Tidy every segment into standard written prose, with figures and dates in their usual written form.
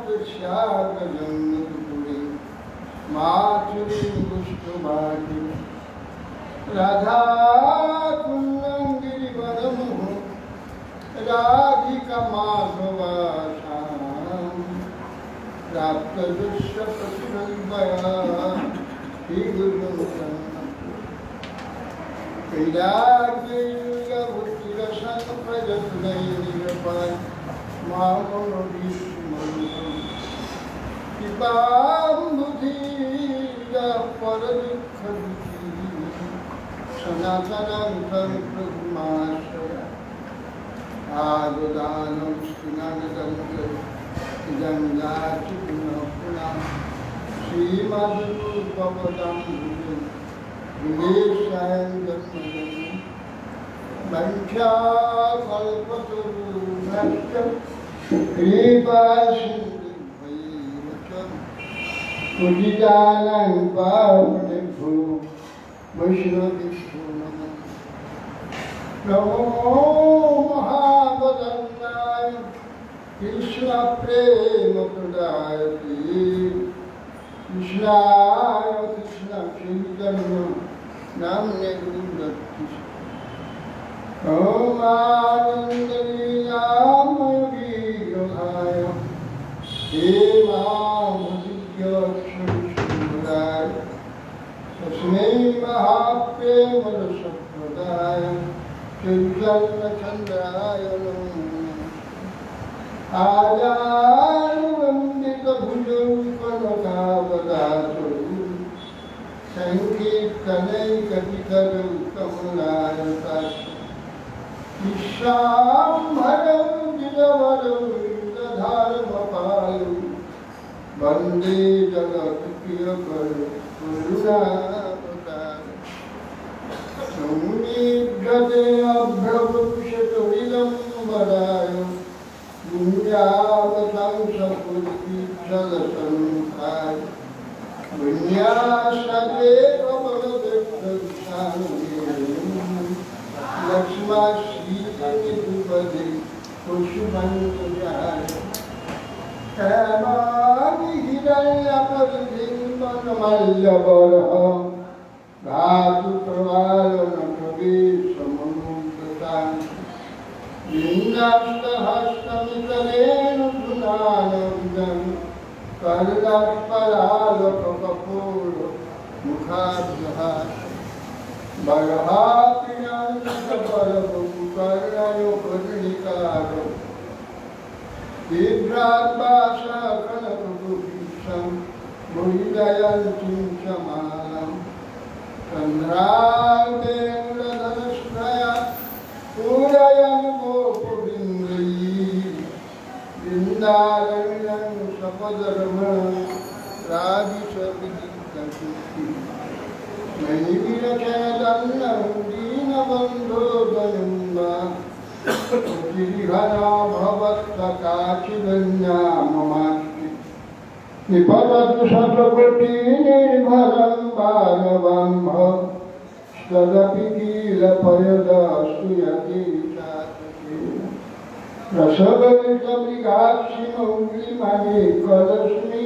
कृष्यागजन्मपुरी मातुरी पुष्पवाटी राधा कुंदं गिरिवरमुः राधिका माधवासां प्राप्तदुष्यप्रतिबन्धया श्रीगुरुं कैलाग्ययुगभुतिरसन्प्रजतुनैर्निरपाय मामोदीष्मरुतं पिबाम्बुधिया परदुःखविधिः सनातनं तं प्रभुमाश्रय आददानं स्नानदं इदं याचि पुनः पुनः श्रीमद्रूपपदं वंशाकल्पतरुभ्यश्च कृपासिन्धुभ्यैव पूजितानां पावनेभ्यो वैष्णवेभ्यो नमो महावदन्नाय कृष्णप्रेमप्रदायते कृष्णाय कृष्णचैतन्य नाम्ने गुरुरत्ति ॐ आनन्दलीलामयवीर्यधाय हेमामृत्योक्षराय तस्मै महाप्रेमरसप्रदाय चैतन्यचन्द्राय नमः आजानुवन्दितभुजौ कनकावदातौ सङ्कीर्तनैकपितरौ कमलायताक्षौ विश्वाम्भरौ दिनवरौ दधार्मपालौ वन्दे जगत्प्रियकरौ करुणावतारौ सौमीढ्यते अभ्रवंशतुरिदं वदाय पुण्यावतं सपुरीक्षलसंसाय विन्यासदेव लक्ष्मश्रीनिधिपदे पुष्पञ्चजाय हेमानि हिरण्यपरिधिन्मन्मल्लबरः धातु प्रवालनप्रवेशमनुकृतां लिङ्गास्तहस्तमितरेण धुनानन्दं कर्णपरालकपोल मुखाभ्यः बर्हात्र्यन्तपरमुकर्णयो कर्णिकारो बिभ्राद्भाषाकनककुभीषं मुनिदयन्तीं च मालं चन्द्रार्धेन्द्रधनुष्णया पूरयन् गोपबिन्द्रैः वृन्दारण्यं सपदरमणं रागिषविदितकीर्ति नैविरचयदन्नं दीनबन्धो गनुम्बा गिरिहरा भवत्सकाचिदन्या ममास्ति निपततु शतकोटिनिर्भरं बालवम्भ तदपि किलपयदास्तु यतीशासकेन रसगलितमृगाक्षिमौलिमणि कलस्मि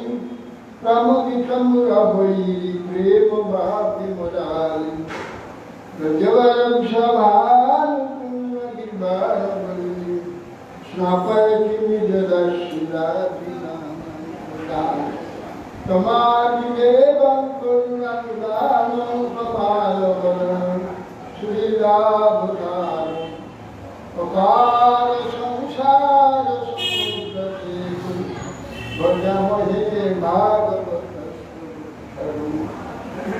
प्रमुदितं रभैरि प्रेमभातिमुदालि रजवरंशभानुपुण्यगिर्वाणवल्लि स्नापयति निजदर्शिलाभिनामं तमादिदेवं पुण्यनिदानं कपालवनं श्रीलाभकारम् अपार संसार समुद्रसेतु भजमहे भागवतस्तुभ्यं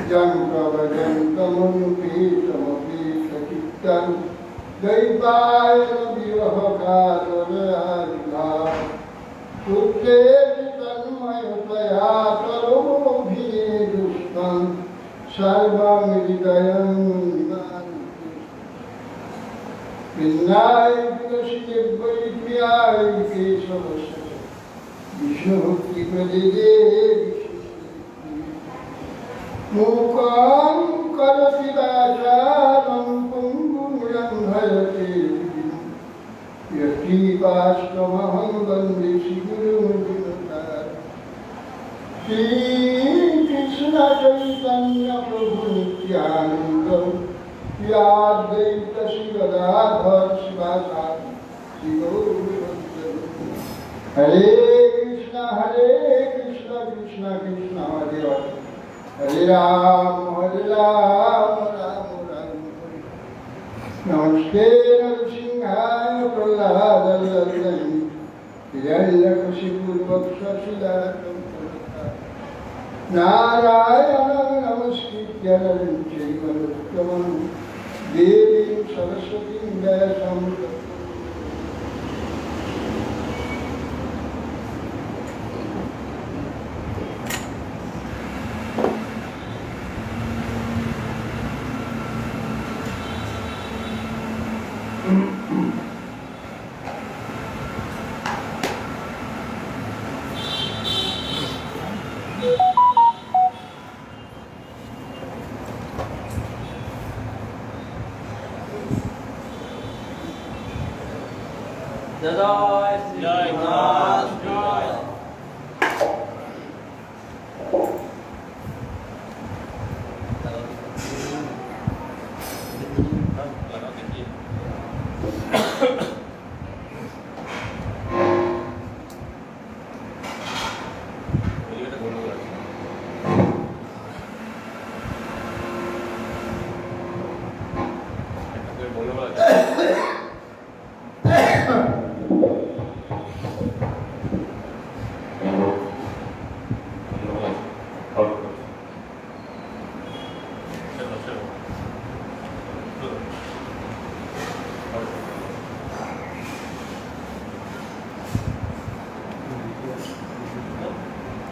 जं प्रवदन्तमनुपेतमपेतचित्तं दैवायनविरहकातरहारिभाव सुप्तेति तन्मयतया तरोभिनेदुष्टं सर्वं हृदयं विनाय विकसिते वैद्याय केशवस्य विष्णुभक्ति प्रदे मूकां करोति वाचालं पुङ्गुं लङ्घयते यतीवास्तवहं वन्दे श्रीगुरुं শ্রী কৃষ্ণ চৈতন্য প্রভু নিত্যানন্দ শ্রী অদ্বৈত শ্রী গদাধর শিবাচার্য শ্রী গৌর হরে কৃষ্ণ কৃষ্ণ কৃষ্ণ হরে হরে হরে রাম রাম রাম হরে। নমস্তে নরসিংহায় প্রহ্লাদায় হিরণ্যকশিপুর্বক্ষশিলাকং নারায়ণং নমস্কৃত্য নরং চৈব নরোত্তমং দেবীং সরস্বতীং ব্যাসং ততো। জয় নাথ জয়।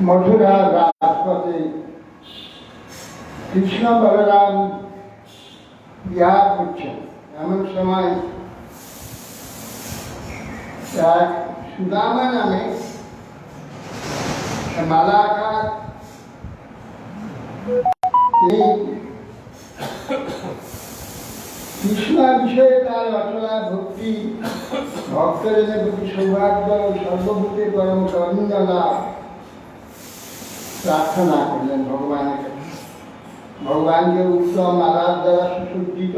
मथुरा राजपथे कृष्ण बलराम বিহার করছেন এমন সময় এক সুদামা নামে মালাকার তিনি কৃষ্ণ বিষয়ে তার রচনা ভক্তি ভক্তদের প্রতি সৌভাগ্য ও সর্বভূতে পরম করিন্দ লাভ প্রার্থনা করলেন ভগবানের কাছে। ভগবানকে উত্তম আলাপ দ্বারা সুসজ্জিত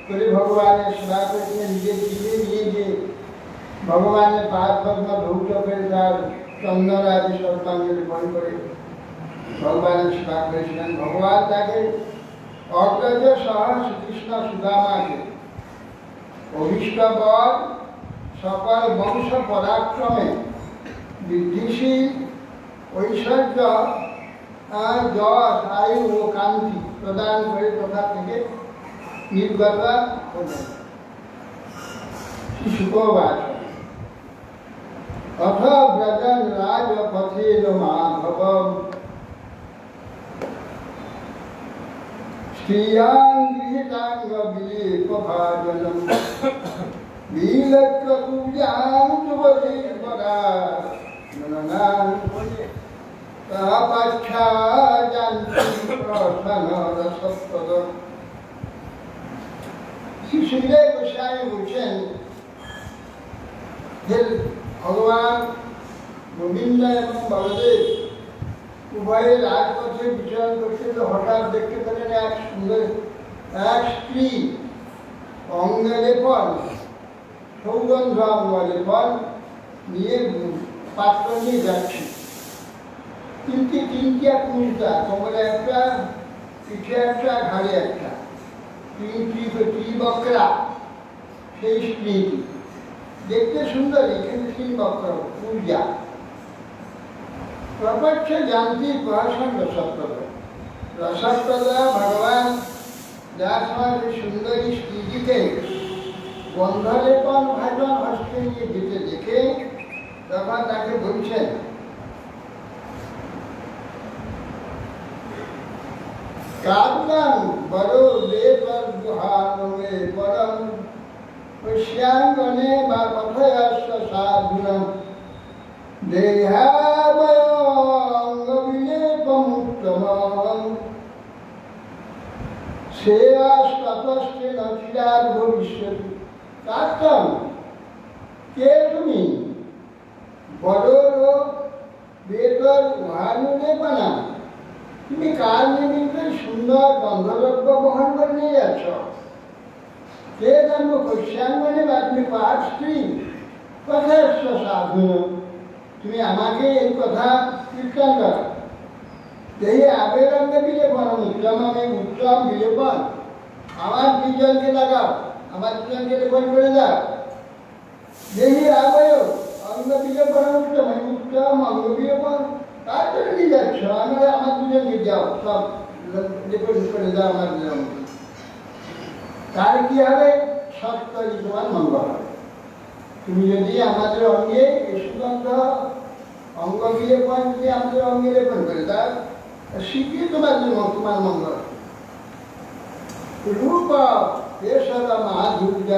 করে ভগবানের সেবা করতে নিজের দিকে নিয়ে গিয়ে ভগবানের পাদ পদ্ম ধৌত করে তার চন্দন আদি সর্বাঙ্গের করে ভগবানের সেবা করেছিলেন। ভগবান তাকে অগ্রজ সহ শ্রীকৃষ্ণ সুদামাকে অভীষ্ট বর সকল বংশ পরাক্রমে বৃদ্ধিশীল ঐশ্বর্য যশ আয়ু ও কান্তি প্রদান করে তথা থেকে নির্গত হলেন। শুকবাস অথ ব্রজন রাজ পথেন মাধব শ্রিয়াং গৃহীতাঙ্গ বিলেপভাজনম বিলক্ষ পূজাং যুবতী পরা ননাং তাপাচ্ছা জানতি প্রসন্ন রসপ্রদ। শ্রী সুখদেব গোস্বামী বলছেন যে ভগবান গোবিন্দ এবং বলদেব উভয়ে রাজপথে বিচরণ করতে তো হঠাৎ দেখতে পেলেন এক সুন্দর এক স্ত্রী অঙ্গলেপন সৌগন্ধ অঙ্গলেপন নিয়ে পাত্র নিয়ে যাচ্ছে। তিনটা কুঁজটা, কোমরে একটা, পিঠে একটা, ঘাড়ে একটা, ত্রিবক্রা সেই স্ত্রীটি দেখতে সুন্দরী কিন্তু ত্রিবক্র পূজা প্রপক্ষ জানতি প্রহসন রসপ্রদ। রসপ্রদ ভগবান যার সময় সুন্দরী স্ত্রীটিকে গন্ধলেপন ভাজন হস্তে নিয়ে যেতে দেখে তখন তাকে বলছেন কারণ বড় দেবর গুহানমে পরম পশ্যাঙ্গনে বা পথয়াস্য সাধুনম দেহাবয়ঙ্গ বিলেপমুক্তমম সেয়াস্ততস্তে নচিরার ভবিষ্যৎ। কারণ কে তুমি? বড় বেতর উহানুনে বানা তুমি কার নিমিত্তে সুন্দর গন্ধদ্রব্য বহন করে নিয়ে যাচ্ছ? কে জন্ম কৈশ্যাঙ্গনে বা তুমি পাঠ স্ত্রী কথাশ্চ সাধু, তুমি আমাকে এই কথা কীর্তন করো। এই আবেদনকে বিলেপন উত্তম, আমি উত্তম বিলেপন আমার দুজনকে লাগাও, আমার দুজনকে লেপন করে দাও। যেই আবয় অঙ্গ বিলেপন উত্তম, আমি উত্তম অঙ্গ বিলেপন তার জন্য নিয়ে যাচ্ছ, আমার দুজনকে যাও, সব লেপন করে দাও আমার দুজন। তার কি হবে? সত্যই তোমার মঙ্গল হবে। তুমি যদি আমাদের অঙ্গে এই সুগন্ধ অঙ্গ বিলেপন যদি আমাদের অঙ্গে লেপন করে দাও, শিখিয়ে তোমার তোমার মঙ্গল। রূপ কেশব মাধুর্য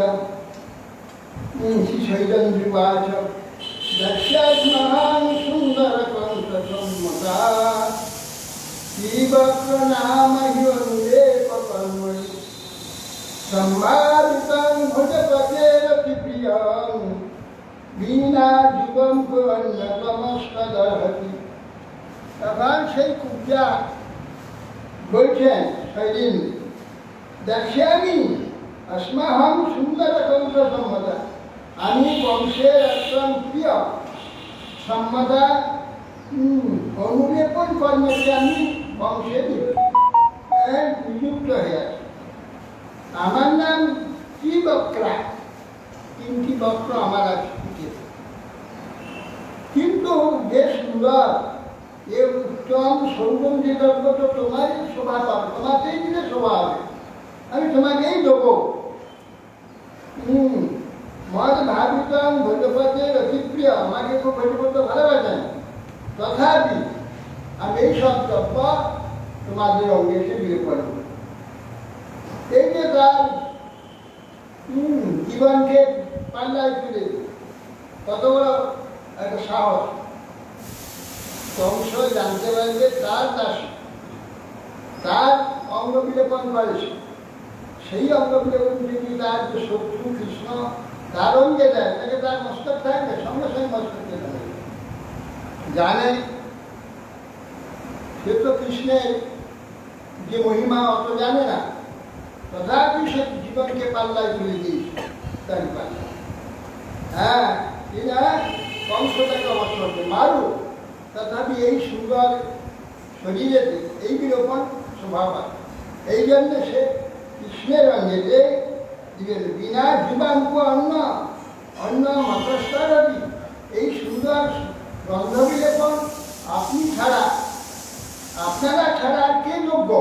শৈলন্দ্রিবাচ দক্ষ্যাৎ মহান সুন্দর কংস সম্মতা শ্রীবক্র নাম হিলেপ কর্মণি সম্ভাবিতং ভুজপতের প্রিয়ং বিনা জীবন অন্যতমস্তদহতি। তখন সেই কুব্জা বলছেন শৈলিন, দেখি अस्माहं सुंदर कंस सम्मता, আমি কংসের একজন প্রিয় সম্মতা অনুলেপন কর্মকে আমি কংসের নিযুক্ত হয়ে আছি। আমার নাম ত্রিবক্রা, তিনটি বক্র আমার আছে, কিন্তু যে সুন্দর এ উত্তম সৌগন্ধি দ্রব্য তো তোমারই শোভা পাবে, তোমাকেই দিলে শোভা হবে, আমি তোমাকেই দেবো। মদ ভাবিতং ভোজপতের অতিপ্রিয়, আমাকে খুব ভোজপত ভালোবাসেন, তথাপি আমি এই সব দ্রব্য তোমাদের অঙ্গে এসে বিয়ে করব। এই যে তার জীবনকে পাল্লায় তুলে কত বড় একটা সাহস। কংস জানতে পারবে তার দাসী, তার অঙ্গ বিলেপন করেছে, সেই অঙ্গ বিলেপন যদি তার যে শত্রু কৃষ্ণ তার অঙ্গে দেয়, তাকে তার মস্তক থাকবে, সঙ্গে সঙ্গে মস্তক থাকবে। জানে সে তো কৃষ্ণের যে মহিমা অত জানে না, তথাপি সে জীবনকে পাল্লায় তুলে দিয়েছে তার পাল্লা। হ্যাঁ, কিনা কংস তাকে অবশ্য মারু, তথাপি এই সুন্দর শরীরেতে এই বিলোপন স্বভাব আছে। এই জন্য সে কৃষ্ণের অঙ্গেতে দিবেন বিনা জীবাঙ্ক অন্ন অন্ন মতস্তরবি, এই সুন্দর গন্ধ বিলেপন আপনি ছাড়া, আপনারা ছাড়া কে যোগ্য?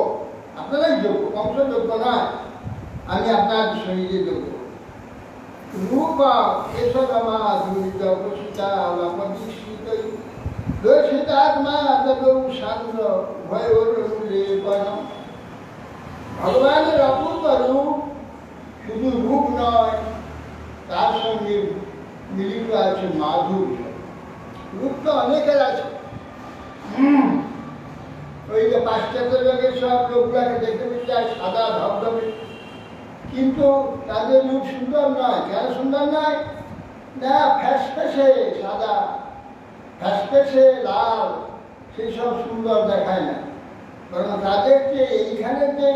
আপনারাই যোগ্য, কংস যোগ্য নয়, আমি আপনার শরীরে যোগ্য। রূপ কেশবমা দুরিত প্রসিতা লম্বিত দোষিতাত্মা দৌ সান্দ্র ভয়োরুলেপন। ভগবানের অপূর্ব রূপ শুধু রূপ নয়, তার সঙ্গে মিলিত আছে মাধুর্য। রূপ তো অনেকের আছে, ওই যে পাশ্চাত্য লোকের সব লোকগুলাকে দেখতে পেতে যায় সাদা ধবধবে, কিন্তু তাদের রূপ সুন্দর নয়। কেন সুন্দর নয়? না ফ্যাসফ্যাসে সাদা, ফ্যাসফ্যাসে লাল, সেই সব সুন্দর দেখায় না, বরং তাদের যে এইখানে যে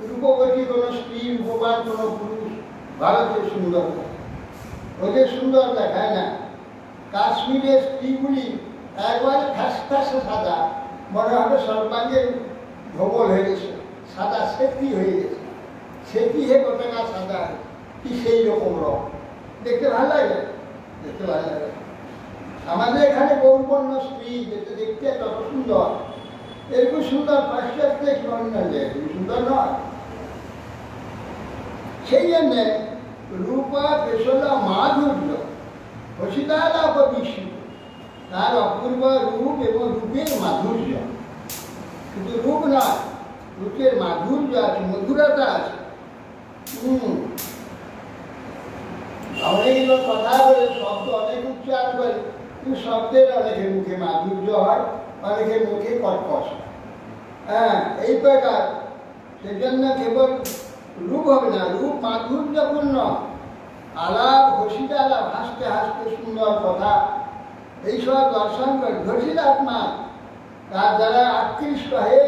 রূপবতী কোনো স্ত্রী, রূপবান কোনো পুরুষ ভারতের সুন্দর, ওদের সুন্দর দেখায় না। কাশ্মীরের স্ত্রীগুলি একবারে ফ্যাসফ্যাসে সাদা, মনে হবে সর্বাঙ্গে ধবল হয়ে গেছে, সাদা সেতি হয়ে গেছে, সেতি হে গোটাকা সাদা, কি সেই রকম রং, দেখতে ভালো লাগে, দেখতে ভালো লাগে। আমাদের এখানে গৌরবর্ণ স্ত্রী যেটা দেখতে তত সুন্দর, এরকম সুন্দর পাশ্চাত্য অন্য যায়, সুন্দর নয়। সেই জন্যে রূপা পেশলা মাধুর্য হসিতারা অপবিষ্ণু, তার অপূর্ব রূপ এবং রূপের মাধুর্য, শুধু রূপ নয়, রূপের মাধুর্য আছে, মধুরতা আছে। অনেক লোক কথা বলে, শব্দ অনেক উচ্চারণ করে, কিন্তু শব্দের অনেকের মুখে মাধুর্য হয়, অনেকের মুখে কর্কশ। হ্যাঁ, এই প্রকার। সেজন্য কেবল রূপ হবে না, রূপ মাধুর্যপূর্ণ, আলাপ হসিতে আলাপ, হাসতে হাসতে সুন্দর কথা, এইসব দর্শন করে ঘটিল আত্মা তার দ্বারা আকৃষ্ট হয়ে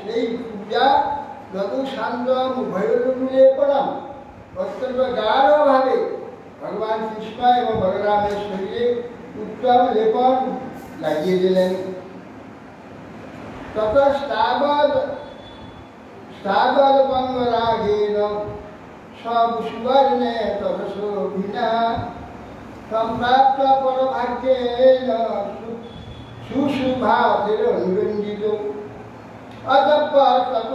সেই পূজা যত শান্ত উভয়রূপ মিলিয়ে পড়াম অত্যন্ত গাঢ়ভাবে ভগবান কৃষ্ণ এবং বলরামের শরীরে উত্তম লেপন লাগিয়ে দিলেন। তত স্তাবদ বঙ্গরাগেন সব সুবর্ণে তত শোভিনা সম্প্রাপ্ত পরভাগ্যেন সুশুভাতির অনুরঞ্জিত। অতঃপর তত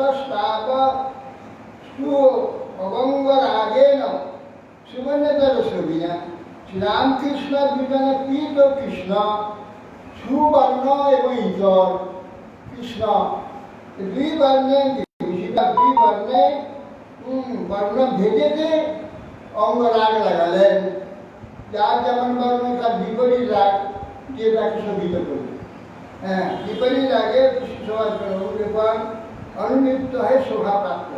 অবঙ্গরাগেন সুবর্ণতর শোভিনা শ্রীরামকৃষ্ণ দুজনে পীত কৃষ্ণ সুবর্ণ এবং ইতর কৃষ্ণ দুই বর্ণে বর্ণ ভেদেতে অঙ্গরাগ লাগালেন। যার যেমন বর্ণ তার বিপরীত রাগ দিয়ে তাকে শোভিত করবে। বিপরীত রাগে সবার অনুনিপ্ত হয়ে শোভা প্রাপ্ত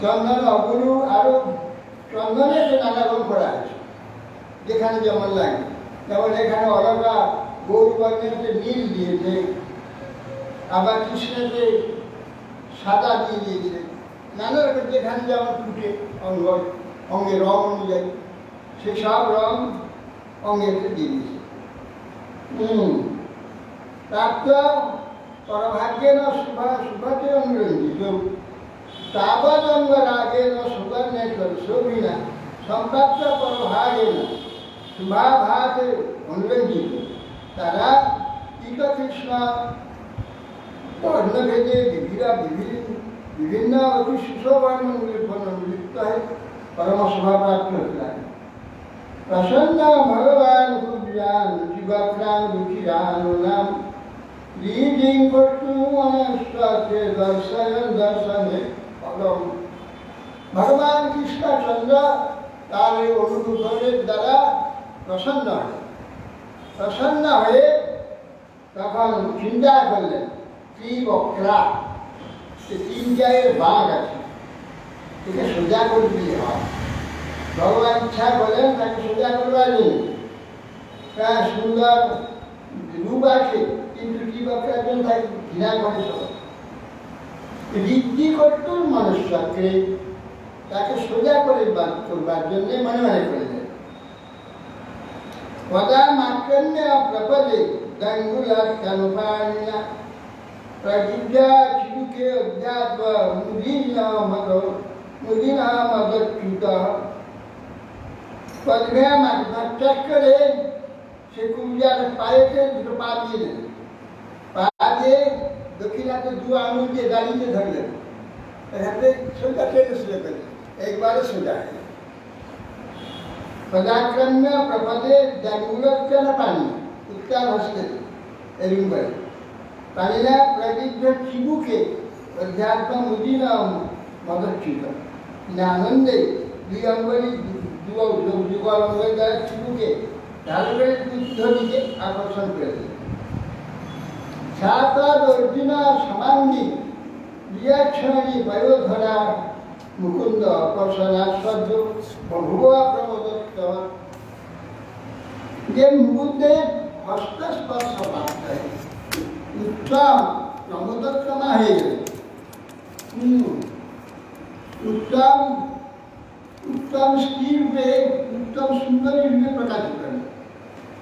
চন্দন অগুরু আরো চন্দনের যে নানা রকম করা আছে যেখানে যেমন লাগে, যেমন এখানে অলকা গৌর বর্ণের নীল দিয়েছে, আবার কৃষ্ণকে সাদা দিয়ে দিয়েছে, নানা রকম যেখানে যেমন ফুটে অঙ্গের রং অনুযায়ী সে সব রং অঙ্গের দিয়ে দিয়েছে। প্রাপ্ত পরভাগ্যেন শুভতে অনুরঞ্জিত তাবদ অঙ্গরাগেন সুবর্ণেশ্বর শোভিনা সম্প্রাপ্ত পরভাগেন শুভাভাতে অনুরঞ্জিত। তারা কৃষ্ণ বর্ণভেদে বিভিন্ন অতি সুশোভনলিপ্ত হয়ে পরম শোভা প্রাপ্ত হয়েছিলেন। প্রসন্ন ভগবান কুব্রান জীবক্রাম রুচিরানুনাম লীজিং কর্তুমনস্তে দর্শনে পদম। ভগবান কৃষ্ণচন্দ্র তার এই অনুভবের দ্বারা প্রসন্ন হয়ে তখন চিন্তা করলেন ত্রিবক্রা, তিন জায়গায় বাঘ আছে, একে সোজা করে দিলে হয়। ভগবান ইচ্ছা বলেন তাকে সোজা করবার জন্য সুন্দর রূপ আছে, কিন্তু ত্রিবক্রার জন্য তাকে ঘৃণা করে সবাই। ঋদ্ধি করতুন মনুষ্যকে তাকে সোজা করে করবার জন্য মনে মনে করলেন। পদা মাত্রণ্য প্রপদে দঙ্গুলানুপানিনা প্রজিজ্ঞা চিদুকে অধ্যাত্ম মুদিনা মদচ্যুত। পদ্মে মাত্রাস করে সে কুঞ্জার পায়েতে দুটো পা দিয়ে দেন, পা দিয়ে দক্ষিণাতে দু আঙুল দিয়ে দাঁড়িয়ে ধরলেন, হাতে সোজা টেনে শুয়ে করলেন, একবারে সোজা। পদাক্রম্য প্রপদে দঙ্গুলোচ্চন পানি উত্তর হস্তে এরকম করে পানিনা প্রবিদ্ধ চিবুকে অধ্যাত্ম মুদিন মদচ্যুত। আনন্দে দুই অঙ্গলি যুগল অঙ্গের দ্বারা চিবুকে ঢালু করে বুদ্ধ দিকে আকর্ষণ করে দিল। সাতদ অর্জুন সমাঙ্গী বিয়াক্ষণী বয়োধরা মুকুন্দ আকর্ষণাস্পর্য বহু প্রমোদত্ত। যে মুকুন্দের হস্তস্পর্শ প্রাপ্ত হয় উত্তম প্রমোদত্তমা হয়ে গেল। উত্তম উত্তম স্ত্রী রূপে উত্তম সুন্দরী রূপে প্রকাশিত করেন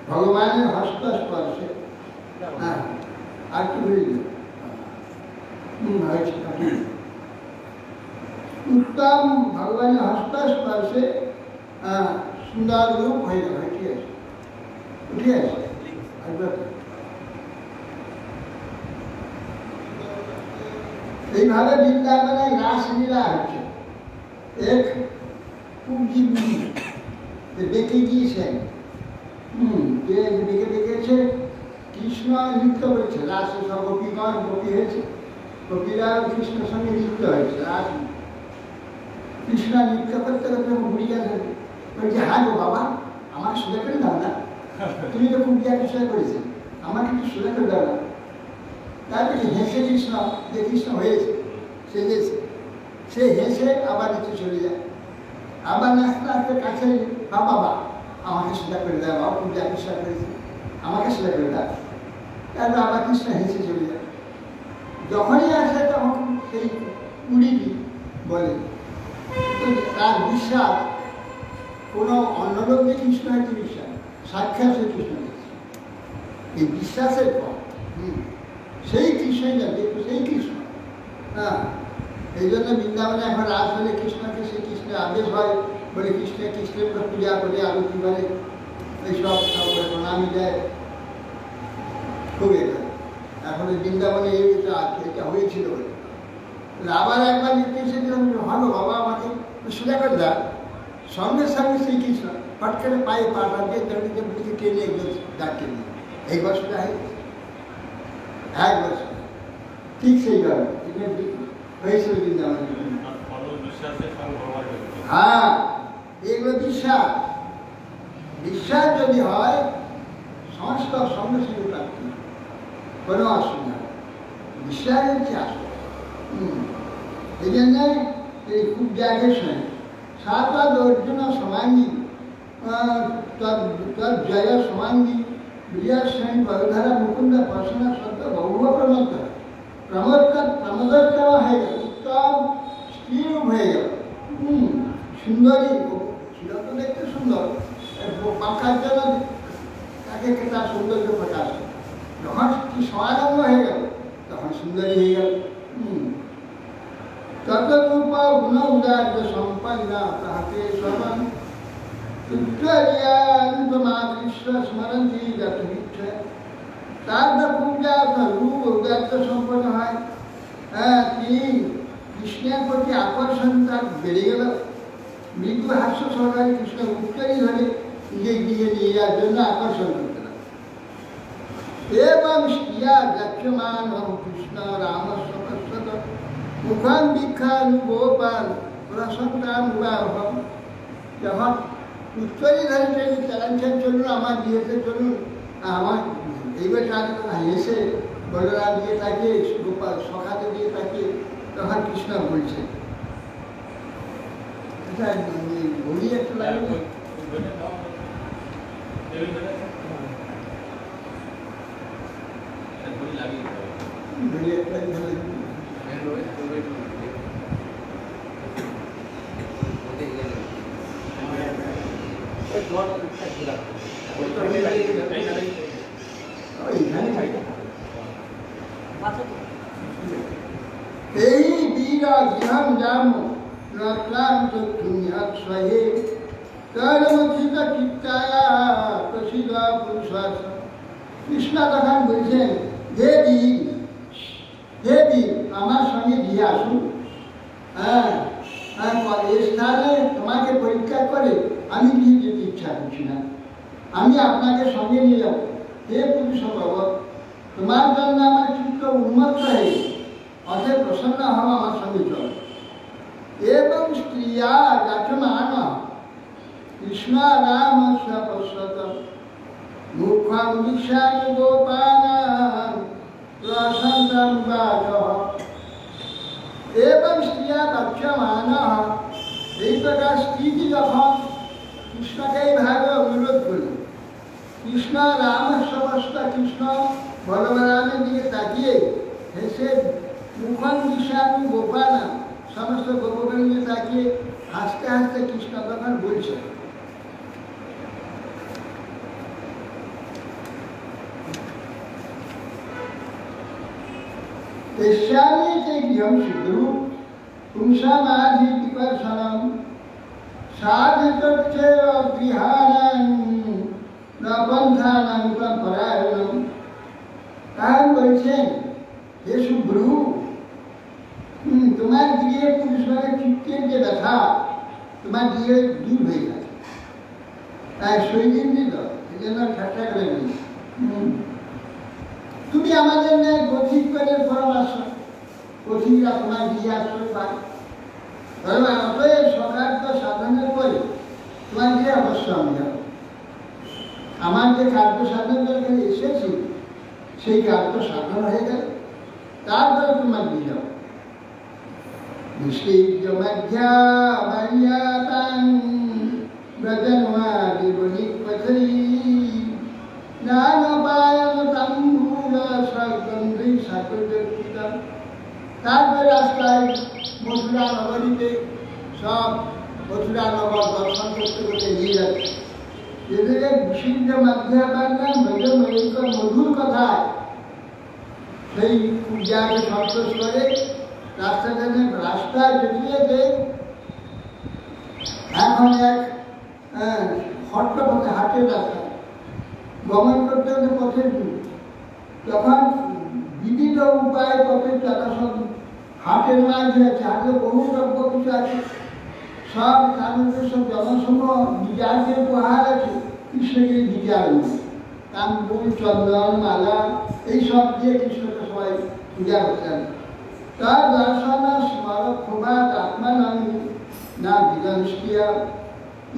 ভগবানের হস্তস্পর্শে। আর কি বলি উত্তম ভগবানের হস্তস্পর্শে সুন্দর রূপ হয়ে গেল। ঠিক আছে এইভাবে বৃন্দাবনে রাসলীলা হচ্ছে। এক কুঞ্জি দেখে গিয়েছেন, যে দেখে দেখেছে কৃষ্ণ নৃত্য করেছে, রাসে সব গোপীগণ গোপী হয়েছে, গোপীরা কৃষ্ণের সঙ্গে যুক্ত হয়েছে। রাস কৃষ্ণ নৃত্য করতে করতে ঘুরি গেছে, বলছে হ্যাঁ গো বাবা আমাকে সোজা করে দাও না, তুমি তো কুঞ্জিয়া বিষয় করেছে, আমাকে একটু সোজা করে দাও না। তারপরে হেসে কৃষ্ণ যে কৃষ্ণ হয়েছে সেজেছে, সে হেসে আবার নিচে চলে যায়। আবার নাচতে নাচতে কাছে বাবা আমাকে সেটা করে দেয়, বাবা পূজা কৃষ্ণা করেছি, আমাকে সেটা করে দেয়। তারপর আবার কৃষ্ণ হেসে চলে যায়। যখনই আসে তখন সেই কুড়িটি বলে, তো তার বিশ্বাস কোনো অন্য লোক যে কৃষ্ণ হয়েছে বিশ্বাস, সাক্ষাৎ সে কৃষ্ণ হয়েছে, এই বিশ্বাসের পর সেই কৃষ্ণই যাবে, সেই কৃষ্ণ। হ্যাঁ, এই জন্য বৃন্দাবনে এখন রাস হলে কৃষ্ণকে সেই কৃষ্ণের আদেশ হয়, বলে কৃষ্ণের পূজা করে আরতি করে এইসব সব প্রণামী দেয়, খুব এটা। এখন বৃন্দাবনে এইটা আছে, এটা হয়েছিল বলে। আবার একবার নির্দেশে ভালো বাবা আমাকে সোজা করে দেয়, সঙ্গে সঙ্গে সেই কৃষ্ণ হট করে পায়ে পাটা দিয়ে দড়িতে বুঝে টেনে একদম ডাকে নিয়ে এই বছরটা এক বছর ঠিক সেইভাবে হয়েছিল বৃন্দাবনে। হ্যাঁ, এগুলো বিশ্বাস, বিশ্বাস যদি হয় সমস্ত সঙ্গে সঙ্গে প্রাপ্তি, কোনো অসুবিধা, বিশ্বাস হচ্ছে আসল। এই জন্য এই খুব জায়গায় শোনে সাতবাদ অর্জুন সমাঙ্গী জয় সমাঙ্গী বিজয় শ্রেণী বরধারা মুকুন্দ প্রসন্ন সত্য বহু প্রমোদ প্রমোদোত্তম হয়ে গেল, উত্তম স্ত্রীরূপ হয়ে গেল। সুন্দরী ছিল তো দেখতে সুন্দর, পাখার জন্য তাকে তার সৌন্দর্য প্রকাশ, যখন কি সমারম্ভ হয়ে গেল তখন সুন্দরী হয়ে গেল। ততরূপ গুণ উদার্য সম্পন্না তাহাকে সমান কৃষ্ণ স্মরণী যত ইচ্ছা, তার পূজা রূপ উদার্য সম্পন্ন হয়। হ্যাঁ, তিনি কৃষ্ণের প্রতি আকর্ষণ তার বেড়ে গেল, মৃদু হাস্য সহকারে কৃষ্ণ উত্তরই ধরে নিজের দিকে নিয়ে যাওয়ার জন্য আকর্ষণ করতে লাগল। এবং স্ত্রিয়া যক্ষমান কৃষ্ণ রাম সমস্ত মুখান দীক্ষান গোপাল প্রসন্তান উদাহরণ, যখন উত্তরই ধরে ট্রেনে চালাচ্ছেন, চলুন আমার বিয়েতে চলুন, আমার এইবার এসে বলরাম দিয়ে থাকে, গোপাল সখাতে দিয়ে থাকে, তখন কৃষ্ণ বলছে বলি একটু লাগবে এই বীর গৃহম জাম ক্লান্ত দুনিয়াত সহে কর্মচিত চিত্তায়া প্রসিদ্ধ পুরুষাস। কৃষ্ণ তখন বলছেন, হে বীর, হে বীর, আমার সঙ্গে দিয়ে আসুন। হ্যাঁ, এই স্থানে তোমাকে পরীক্ষা করে আমি নিয়ে যেতে ইচ্ছা করছি না, আমি আপনাকে সঙ্গে নিয়ে যাব। হে পুরুষ ভগবত, তোমার জন্য আমার চিত্ত উন্মত্ত হয়ে অতএব প্রসন্ন হওয়া আমার সঙ্গে চল। এবং স্ত্রিয়া যাচমান কৃষ্ণ রাম পশ্যত মুখম দিশান গোপানান প্রসন্নম বাজঃ। এবং স্ত্রিয়া যাচমান, এই প্রকার স্ত্রীটি যখন কৃষ্ণকে এইভাবে অনুরোধ করল, কৃষ্ণ রাম সমস্ত কৃষ্ণ বলরামের দিকে তাকিয়ে হেসে মুখন দিশানু গোপানা সমস্ত গোপকের দিকে তাকিয়ে হাসতে হাসতে কৃষ্ণ তখন বলছে, তেস্যামি তে গৃহম সিদ্ধু পুংসামাধি বিকর্ষণম সাধিতচ্ছে গৃহাণাং নবন্ধানাং পরায়ণম। তাহলে বলছেন, হে শুভ্রু, তোমার গৃহে পুরুষের চিত্তের যে ব্যথা তোমার গৃহে দূর হয়ে গেছে, তাই শৈলীন দিত, এই জন্য ঠাট্টা করে বলি, তুমি আমাদের ন্যায় পথিকদের পরামর্শ, পথিকরা তোমার গৃহে আশ্রয় পায়। অতএব সকার্য সাধনের পরে তোমার গৃহে অবশ্য আমি যাব। আমার যে কার্য সাধন দরকার এসেছি সেই কার্য সাধন হয়ে গেল, তারপরে তোমার দিয়ে যাও। विश्लेष्य मध्या मर्यादां व्रजन्वादिवनिपथै ज्ञानपायन तम्बूल सर्गन्धै साकुर्यकृतं। তারপরে রাস্তায় মথুরা নগরীতে সব মথুরা নগর দর্শন করতে করতে নিয়ে যাচ্ছে। এদের বিশুদ্ধ মাধ্যাপান্না ব্রজময়িক মধুর কথায় সেই পূজাকে সন্তোষ করে রাস্তায় যেতে এখন এক হট্ট পথে হাটের রাস্তা গমন করতে হতে পথের তখন বিবিধ উপায় পথের চাকা সব হাটের মাঝে আছে, হাটে বহু দ্রব্য কিছু আছে, সব তাদের সব জনসমূহ বিজারদের উপহার আছে, কৃষ্ণকে বিজার কানপুর চন্দন মালা এইসব দিয়ে কৃষ্ণকে সবাই পূজা করতেন। তার দর্শন স্মারক প্রভাত আত্মানন্দ না বিদংষ্টিয়া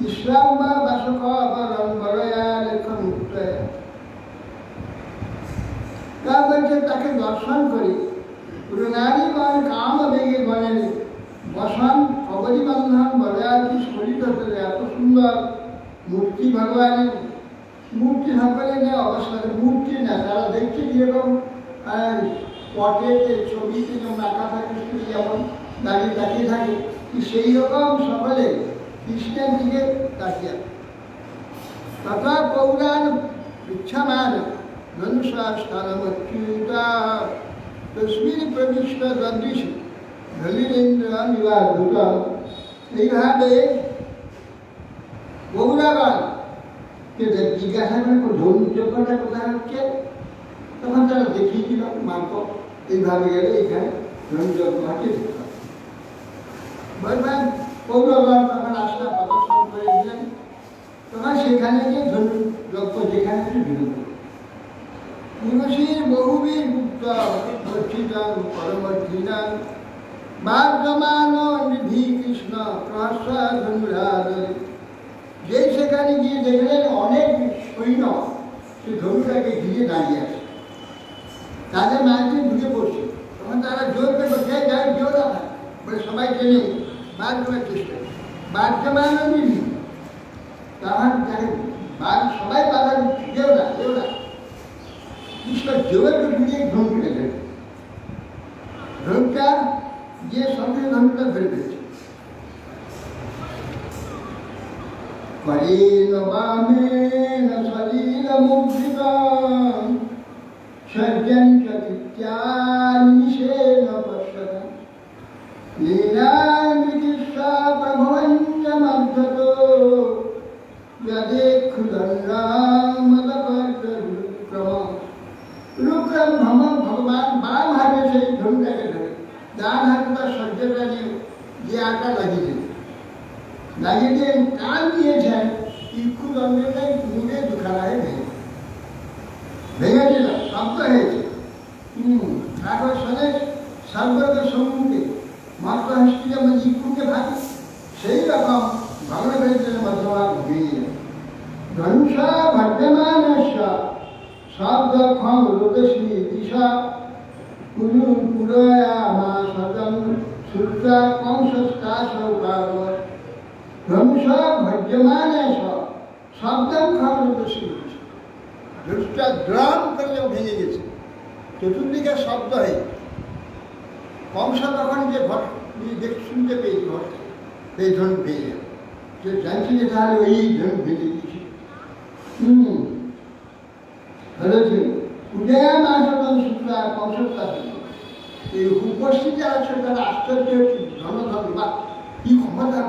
ইসলাম বা বাসক অবরণ বরয়া লেখন মুক্তয়া। তা বলছে তাকে দর্শন করি পুরনারীগণ কাম বেগে বলেন বসন অবধি বন্ধন বরয়াতি স্ফলিত হতে এত সুন্দর মূর্তি ভগবানের মূর্তি সকলে নেই অবস্থা মূর্তি না তারা দেখছে যেরকম পটেতে ছবিতে যেমন আঁকা থাকে যেমন দাঁড়িয়ে তাকিয়ে থাকে সেই রকম সকলে কৃষ্ণের দিকে তাকিয়ে তথা পৌরাণ ইচ্ছামান ধনুষাস্থলমচ্যুতা তস্মিন প্রবিষ্ট দদৃশ ধলিনেন্দ্র নিবাধুত। এইভাবে গৌরাগণ জিজ্ঞাসা করে ধনুযজ্ঞটা কোথায় হচ্ছে, তখন তারা দেখিয়েছিল মার্ক এইভাবে গেলে এখানে ধনুযজ্ঞ হচ্ছে। বলবেন কৌরবগণ তখন আস্থা প্রদর্শন করে দিলেন, তখন সেখানে গিয়ে ধনুযজ্ঞ যেখানে হচ্ছে বিরোধ পুরুষীর বহুবীর গুপ্ত বর্ষিতান পরমর্থিনান বার্যমান নিধি কৃষ্ণ প্রহস্য ধনুরাধরে। যে সেখানে গিয়ে দেখলেন অনেক সৈন্য সে ধনুটাকে ঘিরে দাঁড়িয়ে আছে, তাদের মাঝে ঢুকে পড়ছে। তখন তারা জোর করে যায় জোর আছে বলে সবাই টেনে বার করার চেষ্টা বার্যমান নিধি। তখন তাকে সবাই বাধা কেউ না কৃষ্ণ জোরে ঢুকিয়ে ধন কেটে দেবে, ধনটা যে সঙ্গে ধনটা ধরে পেয়েছে। করেন বামেন সলিল মুদ্রিতং সজ্জন চতুর্যানিষেণ পশ্যতং লীলানিকৃষ্ণা প্রভঞ্জমর্ধতো যদেক্ষুদন্নামদপর্যরুক্রমঃ। রুক্রম ভগবান বাম হাতে সেই ধনুটাকে ধরে ডান হাতে তার সহ্যটা নিয়ে যে আটা লাগিয়ে দিয়ে কান দিয়েছেন ইক্ষু দণ্ডটাই মুড়ে দুখানায় ভেঙেছিল, শব্দ হয়েছে। তারপর শোনে সর্বদের সম্মুখে মাত্র হাসি যেমন ইক্ষুকে ভাগে সেই রকম ভগবানের মধ্যমা ভেঙে যায়। ধনুষা ভদ্যমান শব্দ ক্ষম রোদশ্রী দিশা কুলু পুরয়া মা সদম শ্রুতা কংসস্কাশৌকাব। ধনুষা ভদ্যমান শব্দম ক্ষম রোদশ্রী ধনুষটা দ্রাম করলেও ভেঙে গেছে, চতুর্দিকে শব্দ হয়ে কংস তখন যে ঘট শুনতে পেয়েছি ঘর সেই ধনু ভেঙে যাবে, যে জানছি যে তাহলে ওই ধনু ভেঙে দিয়েছি। উদয়ান আসন শুক্লা কংসস্কাশ। এই উপস্থিতি আছে তারা আশ্চর্য হচ্ছে ধনধন বা কি ক্ষমতা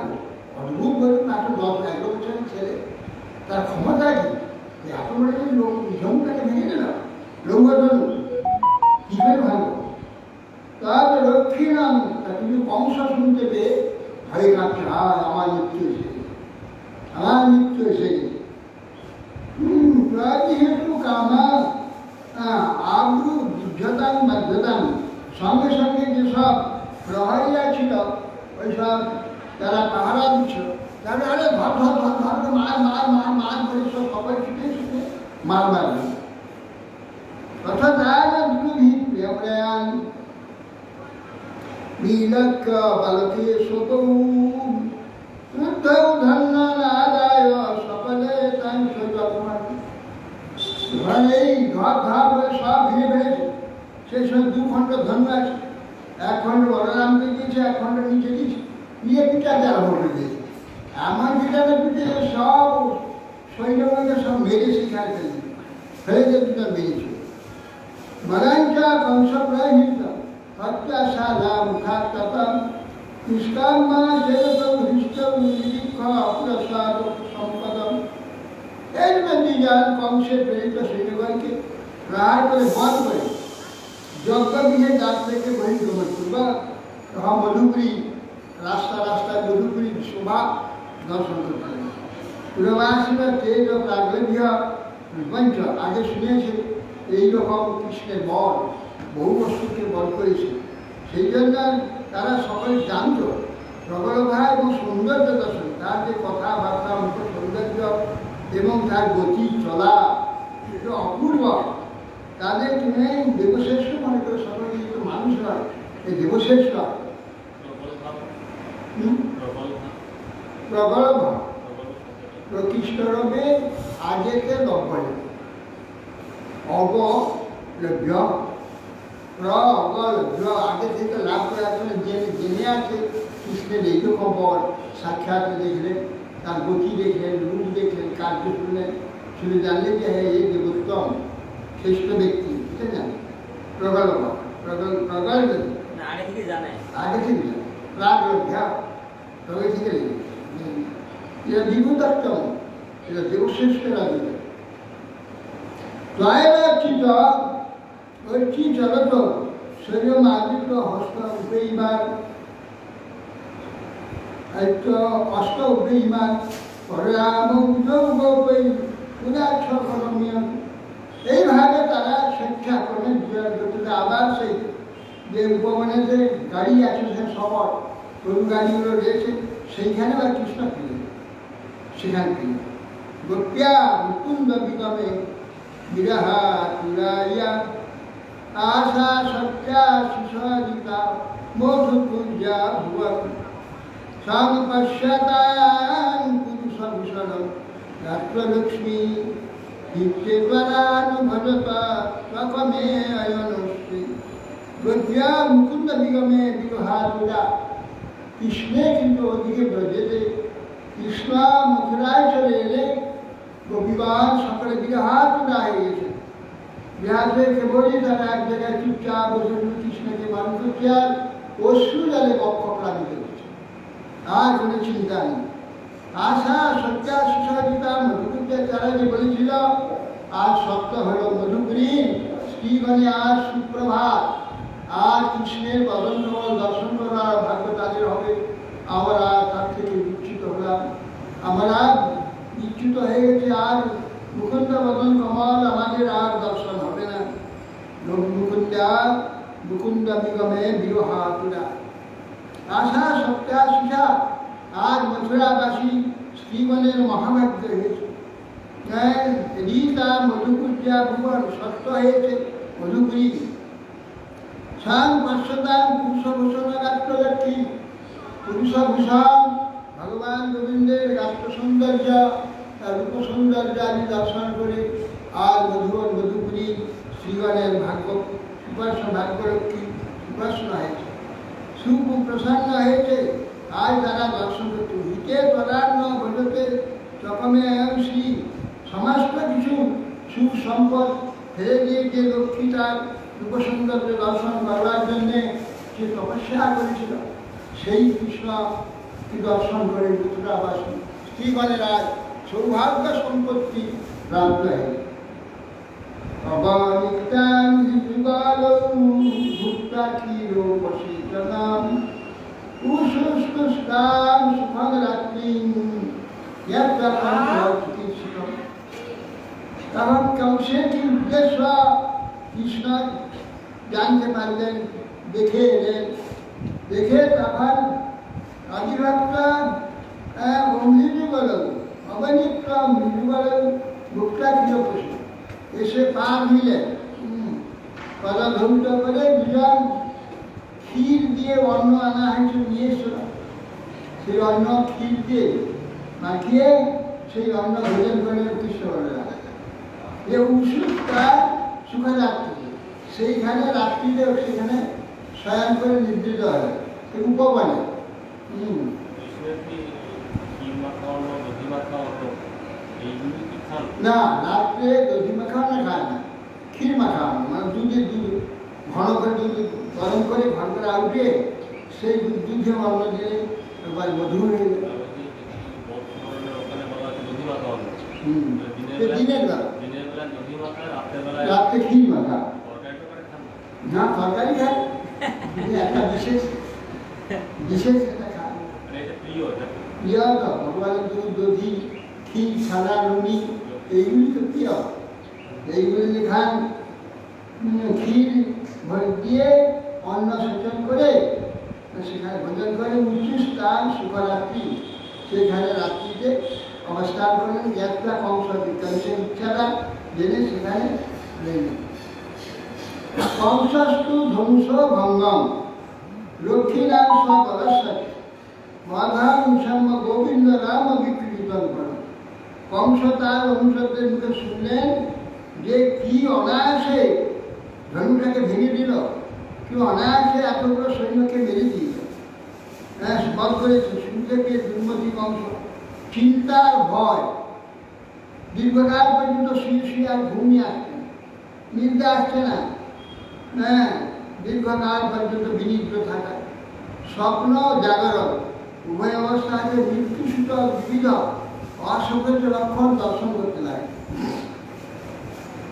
অদ্ভুত বলুন একটা 10-11 বছরের ছেলে তার ক্ষমতা কি এত বড় লোক ধনুটাকে ভেঙে দিল লৌহধনু কি করে ভালো। তার রক্ষিণাম কিন্তু কংস শুনতে পেয়ে ভয়ে কাঁপছে, আমার মৃত্যু এসে গেছে, আমার মৃত্যু এসে গেছে। যেহেতু কামা আব্রু যুদ্ধতাম বাধ্যতাম সঙ্গে সঙ্গে যেসব প্রহরীরা ছিল ওইসব তারা পাহারা দিচ্ছিল, তাহলে আরে ধর ধর ধর ধর মার মার মার মার করে সব খবর ছুটে ছুটে মার মারবে। অর্থাৎ नीलक्य बालके स्वतौ वृद्धौ धन्नादाय সকলে তাই সজপমান ঘরে ঘর ঘর করে সব ভিড়ে ফেলেছে। সেই সব 2 খণ্ড ধন্য আছে, 1 খণ্ড বলরামকে দিয়েছে, 1 খণ্ড নিচে দিয়েছে, দিয়ে পিঠাতে আরম্ভ করে দিয়েছে। এমন পিঠাতে পিঠে সব সৈন্যকে সব মেরে সেখানে ফেলে দিয়ে পিঠা মেরেছে। মগাঞ্চা কংস প্রহিত হত্যাশালা মুখাত্তম নিষ্কাম্মা জগত হৃষ্ট নিরীক্ষ অপ্রসাদ সম্পদম। এর মধ্যে যান কংসের প্রেরিত সৈন্যগণকে প্রহার করে বধ করে যজ্ঞগৃহে দ্বার থেকে বহির্গমন করবা। তখন মধুপুরী রাস্তায় মধুপুরী শোভা দর্শন করতে লাগে। পুরবাসীরা তেজ ও প্রাগল্য পঞ্চ আগে শুনেছে এইরকম কৃষ্ণের বল বহু বস্তুকে বল করেছে। সেই জন্য তারা সকলে জানত প্রবলভা এবং সৌন্দর্য দর্শন, তার যে কথাবার্তা মুখ সৌন্দর্য এবং তার গতি চলা এটা অপূর্ব। তাদের তুমি দেবশ্রেষ্ঠ মনে করে সকলে কিন্তু মানুষ নয়, এই দেবশ্রেষ্ঠ প্রবল ভাব প্রকৃষ্টরবে আগেকে লভ্য অবলভ্য প্রবলভ্য আগে থেকে লাভ করার জন্য জেনে আছে কৃষ্ণের এইরকম বল সাক্ষাৎ দেখলেন, তার গতি দেখলেন, রূপ দেখলেন, কার্য শুনলেন, শুনে জানলেন যে হ্যাঁ এই দেবোত্তম শ্রেষ্ঠ ব্যক্তি, এটা জানে প্রবল ভাব প্রবল আগে থেকে জানে প্রাগলভ্য তবে থেকে এরা বিভূতত্তম, এরা দেবশ্রেষ্ঠ রাজু। ত্বয়রাচিত ঐচি জগত শৈলমাদিত্য হস্ত উপেইবার অষ্ট উপেইবার পরাম উদ্যোগৈ উদাক্ষরণীয়। এইভাবে তারা স্বেচ্ছা করে গতিতে আবার সেই যে উপবনে যে গাড়ি আছে সে শহর গরু গাড়িগুলো রয়েছে সেইখানে বা কৃষ্ণ ফিরে সেখান থেকে গোপ্যা মুকুন্দ বিগমে বিরহা তুরাইয়া আশা সত্যা সুসজিতা মধুকুঞ্জা ভুবন সংপশ্যতান পুরুষভূষণ রাত্রলক্ষ্মী নিত্যেবরানুভজতা সকমে অয়নশ্রী। গোপ্যা মুকুন্দ বিগমে বিরহা তুরা, কৃষ্ণে কিন্তু ওদিকে ব্রজেতে কৃষ্ণ মথুরায় চলে এলে গোপীগণ সকলে বিরহাতুরা হয়ে গেছে। বিহার হয়ে কেবলই তারা এক জায়গায় চুপচাপ বসে কৃষ্ণকে মানুষ করছে আর অশ্রু জলে বক্ষ প্লাবিত হচ্ছে, আর কোনো চিন্তা নেই। আশা সত্যা সুসজিতা মধুপুরের তারা যে বলেছিল আজ সত্য হল মধুপুরী শ্রীগণে আজ সুপ্রভাত, আর কৃষ্ণের বদন কমল দর্শন করার ভাগ্য তাদের হবে। আমরা তার থেকে বিচ্যুত হলাম, আমরা বিচ্যুত হয়ে গেছে, আর মুকুন্দ বদন কমল আমাদের আর দর্শন হবে না। মুকুন্দ বিগমে বিরহাতুরা আশা সত্যা সুষা, আজ মথুরাবাসী শ্রীগণের মহাভাগ্য হয়েছে। রীতা মধুপুর্যা ভুবন সত্য হয়েছে মধুপুরী। সাং পার্শ্বদান পুরুষভূষণ রাষ্ট্রলক্ষ্মী, পুরুষভূষণ ভগবান গোবিন্দের রাষ্ট্র সৌন্দর্য রূপ সৌন্দর্য আদি দর্শন করে আর মধুপুরী শ্রীগণের ভাগ্য সুপার্শ্ব ভাগ্যলক্ষ্মী সুপার্শ্ব হয়েছে, সুপ্রসন্ন হয়েছে। আজ তারা দর্শন করতে হিতে পরার্ণ ভজতে চকমে শ্রী সমস্ত কিছু সুখ সম্পদ ফেলে দিয়ে যে লক্ষ্মী তার রূপসৌন্দর্য দর্শন করবার জন্যে যে তপস্যা করেছিল, সেই কৃষ্ণ দর্শন করে মথুরাবাসী স্ত্রীগণের আজ সৌভাগ্য সম্পত্তি প্রাপ্ত হয়। অবনিতাং যুগলং ভুক্তা ক্ষীরোপসীতনাম উশুষ্কুষ্টাং সুখং রাত্রিং চিকিৎসিতম। তখন কংসের কি উদ্দেশ্য কৃষ্ণ জানতে পারলেন, দেখে এলেন, দেখে তখন আদিভক্ত মৃদুবল অবনিত্য মৃদুবল ভুক্তা ক্ষীরোপসী এসে পা দিলেন, পদভূত করে দুজন ক্ষীর দিয়ে দিয়ে অন্ন আনা হয়েছে নিয়ে এসো, সেই অন্ন ক্ষীর দিয়ে মাখিয়ে সেই অন্ন ভোজন করে কৃষ্ণ বলরাম। এ উৎসুকতা সুখে রাত্রি, সেইখানে রাত্রিতে সেখানে শয়ন করে নির্দিষ্ট হয় উপবনে। না, রাত্রে দধি মাখানো খায় না, ক্ষীর মাখানো, মানে দুধে দুধ ঘন করে দুধ গরম করে ঘন করে আউটে সেই দুধে অন্ন দিয়ে একবার মধুর হয়ে যায়। দিনের বেলা রাত্রে ক্ষীর মাখা না, তরকারি খায় একটা বিশেষ বিশেষ একটা খায় প্রিয় তো ভগবানের দুধ দধি ক্ষীর ছানা নুনি এইগুলি তো প্রিয়। এইগুলি যে খান ক্ষীর দিয়ে অন্ন সেচন করে সেখানে ভোজন করে উঁচু স্থান সুখরাত্রি, সেখানে রাত্রিতে অবস্থান করেন। যাত্রা কংস বিকাশের ইচ্ছাটা জেনে সেখানে রইলেন। কংসস্তু ধ্বংস ভঙ্গম লক্ষ্মীনাম সদরস্বতী মাধাম শ্যাম গোবিন্দ রাম বিকৃতন করেন। কংস তার অনুসরদের মুখে শুনলেন যে কি অনায়াসে ধনুটাকে ভেঙে দিল, কি অনায়াসে এতগুলো সৈন্যকে মেরে দিল। হ্যাঁ, বধ করেছে। শুনতে পেয়ে দুর্মতি কংস চিন্তার ভয় দীর্ঘকাল পর্যন্ত শুয়ে শুয়ে আর ঘুমিয়ে আসছেন, নিদ্রা আসছে না। হ্যাঁ, দীর্ঘকাল পর্যন্ত বিনিদ্র থাকা, স্বপ্ন জাগরণ উভয় অবস্থাকে মৃত্যুসূত বিবিধ অসংখ্য লক্ষণ দর্শন করতে লাগে।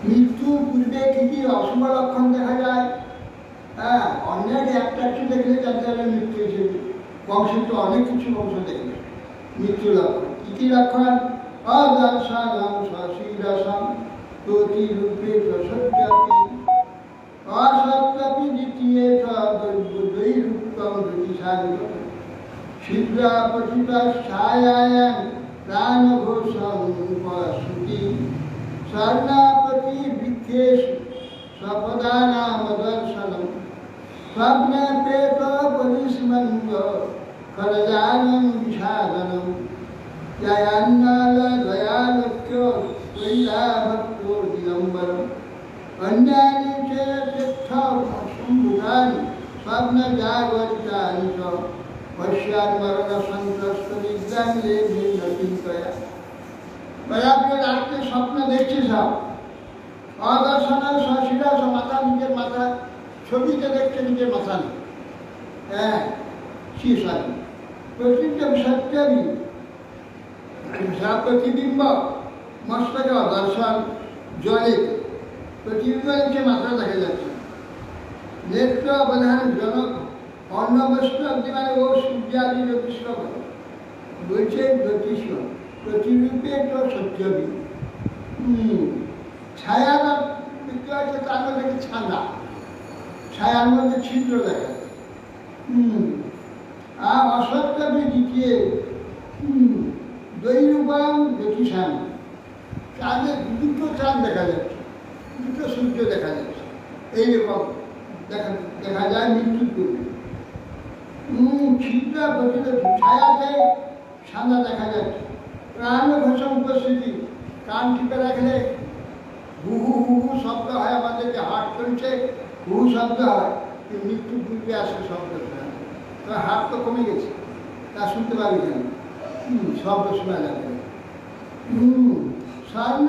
মৃত্যুর পূর্বে কি কি অশুভ লক্ষণ দেখা যায়? হ্যাঁ, অন্যের একটা একটু দেখলে জানতে হবে মৃত্যু হিসেবে। বংশের তো অনেক কিছু বংশ দেখবে মৃত্যু লক্ষণ। কি কি লক্ষণ? অদর্শনম সশীরসম প্রতিরূপে সসত্যাপি অসত্যাপি দ্বিতীয় দৈরূপম জ্যোতিষাঙ্গ ছিদ্রাপতিত ছায়ায়াং প্রাণঘোষম পশুতি স্বর্ণাপতি বৃক্ষেষু স্বপদানাম দর্শনম স্বপ্নে প্রেত পরিস্মন্দ খরজানম বিষাদনম জয়ান্নাল দয়ালক্ষ্য কৈলাভক্তো দিগম্বরম অন্যানি চ তীর্থ সম্ভূতানি স্বপ্ন জাগরিতানি চ পশ্চাৎ মরণ সন্ত্রস্ত নিদ্রাং লেভে চিন্তয়া। আপনি রাত্রে স্বপ্ন দেখছে সব অদর্শন সশিরাস মাথা, নিজের মাথা ছবিতে দেখছে, নিজের মাথা নেই। হ্যাঁ, শিশানি প্রতিবিম্ব সত্যবি প্রতিবিম্ব মস্তকে দর্শন জলে প্রতিবিম্ব হচ্ছে মাথা দেখা যাচ্ছে। নেত্র অবধান জনক অন্নবস্ত্র মানে ও সূর্যাদি জ্যোতিষ বলছে জ্যোতিষ প্রতিরূপে তো সত্যবি। ছায়ার দেখতে পাচ্ছে, তার মধ্যে ছানা, ছায়ার মধ্যে ছিদ্র দেখা যায়। আর অসত্যবি দ্বিতীয় দৈরূপম জ্যোতিষান, চাঁদের দুটো চাঁদ দেখা যাচ্ছে, দুটো সূর্য দেখা যাচ্ছে। এইরকম দেখা যায় মৃত্যুর পূর্বে। ছিদ্র প্রতিত ছায়াতে সাদা দেখা যাচ্ছে। প্রাণ ঘোষণ উপস্থিতি, কান টিপে রাখলে হু হু হু হু শব্দ হয়, আমাদের যে হার্ট চলছে হু শব্দ হয়, মৃত্যুর পূর্বে আসে শব্দ। তো হাত তো কমে গেছে, তা শুনতে পাবি কেন? শব্দ শোনা যাবে। স্বর্ণ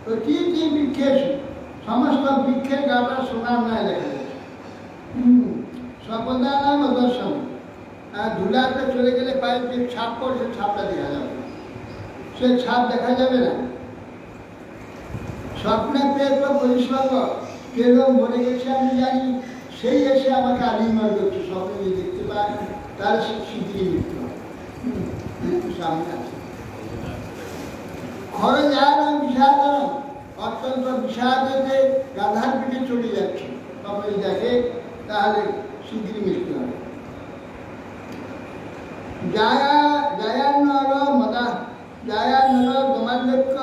প্রতিটি বৃক্ষের সমস্ত বৃক্ষের গাটা সোনার ন্যায় দেখা যাচ্ছে। স্বপদানাম দর্শন, আর ধুলাতে চলে গেলে পায়ের যে ছাপ পড়ছে ছাপটা দেখা যাবে, সে ছাপ দেখা যাবে না। স্বপ্নে পেয়ে তো পরিষ্কার কেউ মরে গেছে আমি জানি, সেই এসে আমাকে আলিঙ্গন করছে। স্বপ্নে যে দেখতে পায় তার শীঘ্রই মৃত্যু হয়, মৃত্যু সামনে আছে। ঘরে যায় না বিষাদন, অত্যন্ত বিষাদে গাধার পিঠে চলে যাচ্ছে, তবে দেখে তাহলে শীঘ্রই মৃত্যু হবে। জায়ান্নর মদা জায়ান্নর দমান্নক্য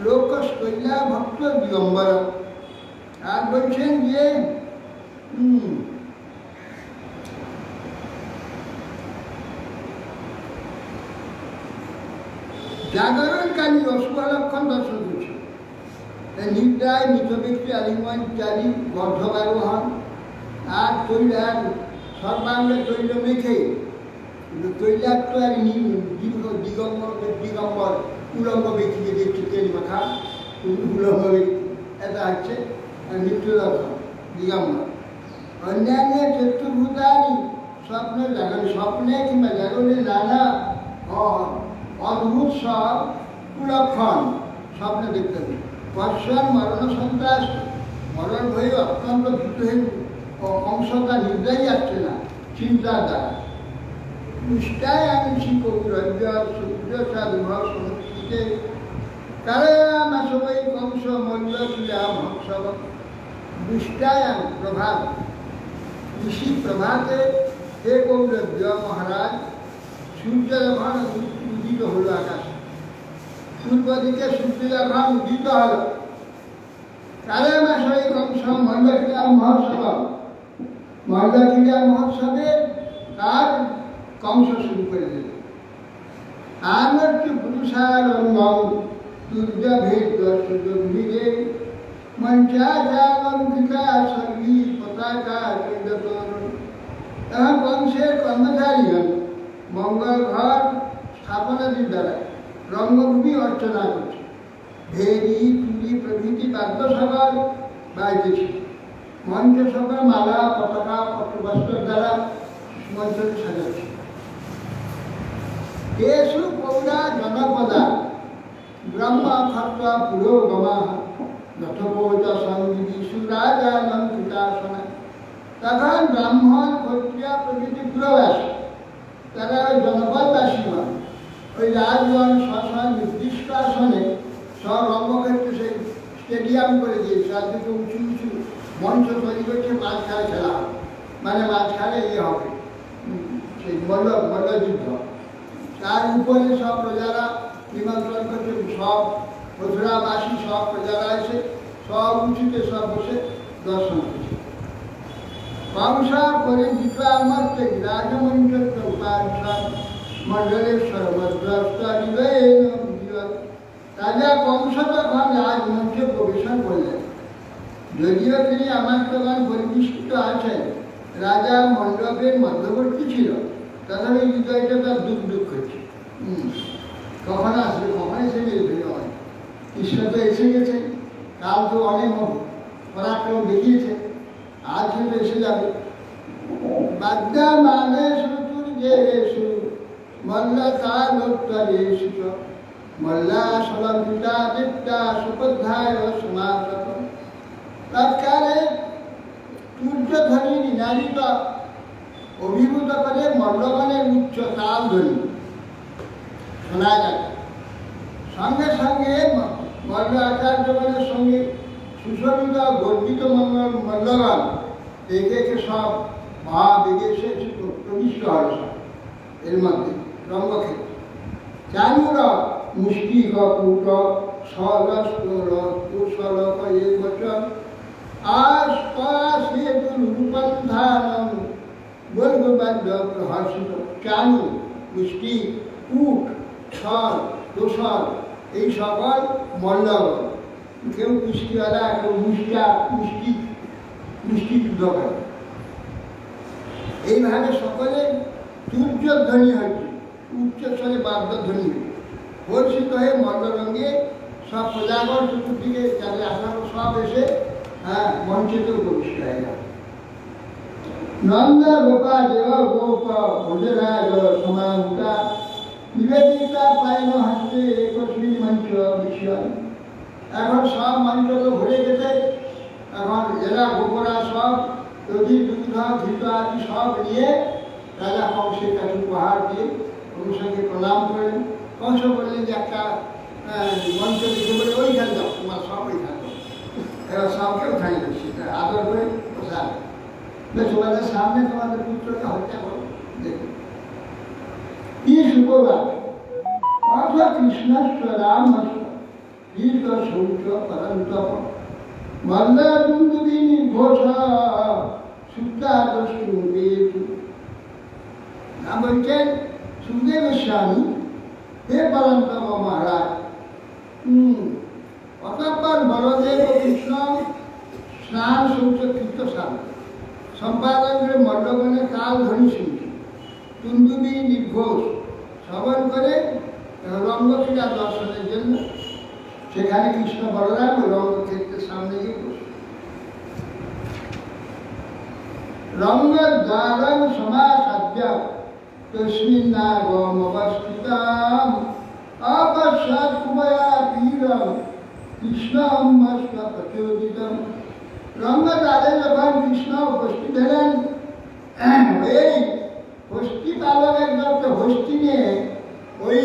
লোক কৈলা ভক্ত দিগম্বর। আর বলছেন যে জাগরণকালী অশুভ লক্ষণ দর্শন করছে। নিদ্রায় মৃত ব্যক্তি আলিঙ্গন ইত্যাদি গর্ধবারোহণ আর তৈলার সর্বাঙ্গে তৈল মেখে তৈলাক্ত আর দিগম্বর উলঙ্গ ব্যক্তিকে দেখছি তেল মাখা উলঙ্গ ব্যক্তি, এটা হচ্ছে মৃত্যু দর্শন দিগম্বর। অন্যান্য চতুর্ভুতানি স্বপ্নে কিংবা জাগরণে নানা অদ্ভুত সব কুলক্ষণ স্বপ্নে দেখতে হবে। পশ্চাৎ মরণ সন্ত্রাস, মরণ ভয়ে অত্যন্ত ভীত হয়ে অংশটা নিদ্রাই যাচ্ছে না চিন্তার দ্বারা। নিষ্ঠায় আমি শিক্ষক সূর্য সাধুভব সংস্কৃতে কারামাসবৈ কংস মল্ল ক্রিয়া ভৎসব। নিষ্ঠায়াম প্রভাত, ঋষি প্রভাতে হে কৌরব্য মহারাজ, সূর্য যখন উদিত হলো আকাশে, পূর্ব দিকে সূর্য যখন উদিত হল, কারামাসবৈ কংস মল্ল ক্রিয়া মহোৎসব, মল্ল ক্রিয়া মহোৎসবে তার কংস শুরু করে দিল। আনর্য পুরুষারঙ্গম দুর্গভেদ সুযোগভিদে মঞ্চাচালঙ্কিকা সর্বী পতাকা কেন্দ্রতর। তখন কংসের কর্মচারীগণ মঙ্গল ঘর স্থাপনাদির দ্বারা রঙ্গভূমি অর্চনা করছে। ভেরি তুলি প্রভৃতি বাদ্য সকল বাজতেছে। মঞ্চ সকল মালা পতাকা পট্টবস্ত্রের দ্বারা মঞ্চটি সাজাচ্ছে। কেশু পৌরা জনপদা ব্রহ্ম খত্ব পুরোগমা যথপৌচ সঙ্গী সুরাজানন্দিতাসনা। তখন ব্রাহ্মণ ক্ষত্রিয় প্রভৃতি পুরবাসী, তারা ওই জনপদবাসী নয়, ওই রাজগণ স্ব নির্দিষ্ট আসনে সব রঙ্গক্ষেত্রে সেই স্টেডিয়াম করে দিয়েছে। রাজ্যকে উঁচু উঁচু মঞ্চ তৈরি করছে, মাঝখানে খেলা হবে, মানে মাঝখানে হবে সেই মল্লযুদ্ধ। তার উপরে সব প্রজারা নিমন্ত্রণ করছে, সব মথুরাবাসী সব প্রজারা এসে সব উঁচুতে সব বসে দর্শন করছে। কংসা করে বিক্রামর্তে রাজমঞ্চ মণ্ডলেশ্বর রাজা কংস তখন রাজমঞ্চে প্রবেশন করলেন। যদিও তিনি আমার তখন পরিবেষ্টিত আছেন, রাজা মণ্ডপের মধ্যবর্তী ছিল, তথাপি হৃদয়টা তার দুঃখ দুঃখ করছে। কখন আসবে, কখন এসে গেছে, কৃষ্ণ তো এসে গেছে, কাল তো অনেক পরাক্রম দেখিয়েছে, আজ হয়তো এসে যাবে। বাদ্যা মানে চতুর্যেষু মল্লকালোত্তরেষু মল্লা সলঙ্কিতা বিদ্যা সুপধ্যায় সমাগত। তৎকালে সূর্যধ্বনি নিনাদিত অভিভূত করে মল্লগণের উচ্চ তাল ধ্বনি শোনা যায়। সঙ্গে সঙ্গে মল্ল আচার্যগণের সঙ্গে সুশোভিত গর্বিত মল্লগণ একে সব মহাবেগে এসে প্রবিষ্ট হল এর মধ্যে রঙ্গক্ষেত্রে। চানুর মুষ্টিক কূট সলক এ বচন রূপন্ধানম বর্গবাদ্য প্রহর্ষিত। চানু, মুষ্টি, কূট, ছল, দোসর এই সকল মল্লগণ, কেউ কুষ্টিওয়ালা, কেউ মুষ্টি যুদ্ধ করে। এইভাবে সকলে তুর্যধ্বনি হচ্ছে, উচ্চস্বরে বাদ্যধ্বনি হর্ষিত হয়ে মল্লরঙ্গে সব প্রজাগণ চতুর্দিকে যাদের আসার সব এসে মঞ্চেতেও প্রবিষ্ট হয়ে গেল। নন্দ গোপা দেব গোপ ভোজরাজ সমাহুতা নিবেদিতা পায়ন হাসতে একশ্রী মঞ্চ বিষয়। এখন সব মঞ্চ তো ভরে গেছে, এখন এরা গোপরা সব দধি দুগ্ধ ঘৃত আদি সব নিয়ে রাজা কংসের কাছে উপহার দিয়ে কংসকে প্রণাম করলেন। কংস বললেন যে একটা মঞ্চ দিতে বলে ওইখানে যাও, তোমার সব ওইখানে যাও। এবার সবকে ওখানে যাচ্ছে, আদর করে বসাবে, তোমাদের সামনে তোমাদের পুত্রকে হত্যা করো। দেখুন কি সুপ্রভাত, অথ কৃষ্ণস্ব রামস্ব দীর্ঘ শৌচ পরন্তপ মল্লদুন্দুবিনী ঘোষ সুদ্ধাদস্তুবেতু। বলছেন সুখদেব স্বামী হে পরন্তম মহারাজ। অতঃপর বলদেব ও কৃষ্ণ স্নান শৌচ কৃত সম্পাদন করে মল্লগণে কাল ধ্বনি শুনছে, তুন্দুবি নির্ঘোষ শ্রবণ করে রঙ্গক্রীড়া দর্শনের জন্য সেখানে কৃষ্ণ বলরাম রঙ্গক্ষেত্রের সামনে গিয়ে বসে। রঙ্গদ্বারং সমাসাদ্য তস্মিন্নাগমবস্থিতাম আপশ্যাৎ কুময়া বীরম কৃষ্ণম প্রচোদিতম। রঙ্গদ্বারে যখন কৃষ্ণ উপস্থিত হলেন, এই হস্তি পালক একদম হস্তি নিয়ে ওই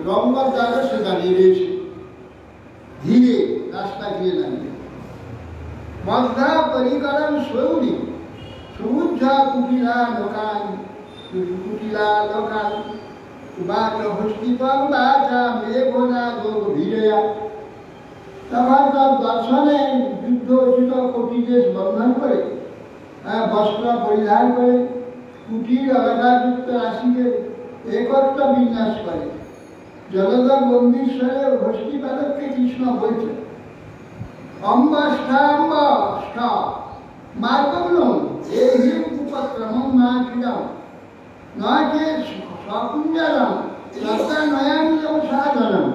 রঙ্গদ্বারে সে দাঁড়িয়ে রয়েছে, ধীরে রাস্তা গিয়ে দাঁড়িয়ে। মধ্যা পরিকরণ শৌরি সমুদ্রা কুটিলা লোকান কুটিলা লোকান বাক হস্তিপং বাচা মেঘনা যোগ ভিড়য়া। তখন তার দর্শনে যুদ্ধ উচিত কটিদেশ বন্ধন করে, বস্ত্র পরিধান করে, কুটির অলঙ্কারযুক্ত রাশিকে একত্র বিন্যাস করে। জলধর গম্ভীরস্বরে হস্তিপালককে কৃষ্ণ বলছে, অম্বষ্টাম্ব মার্গমূলম এহিম উপক্রমম মা ক্রীড়াম নচে স্বকুঞ্জরম তত্রা নয়ামিজম সাধনম।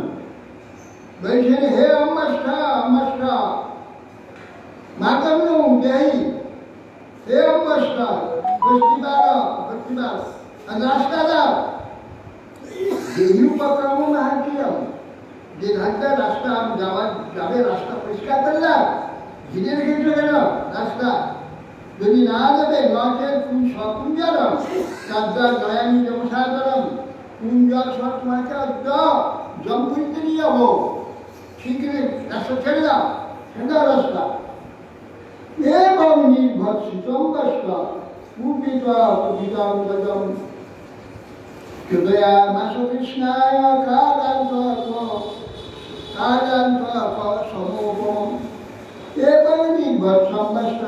বলছেন, হে অম্বষ্ঠ মার্গমূলম দেহি, হে অম্বষ্ঠ হস্তিপালক রাস্তা দাও। দেহি উপক্রম মা ক্রীড়াম, যে ঘাটটা রাস্তা যাবে রাস্তা পরিষ্কার করলাম, ঘিরে রেখেছো কেন রাস্তা? যদি না দেবে নচেত স্বকুঞ্জরম তদ্রা নয়ামি যমসাধনম। কুঞ্জর সব তোমাকে জম খুঁজতে নিয়ে যাবো, শীঘ্রই রাস্তা ছেড়ে দাও, ছেড়ে রাস্তা। এবং নির্ভৎসিতম বস্ত্র কুপিতম হৃদয়ামাস কৃষ্ণায় সমোপম। এবং নির্ভৎসম বস্ত্র,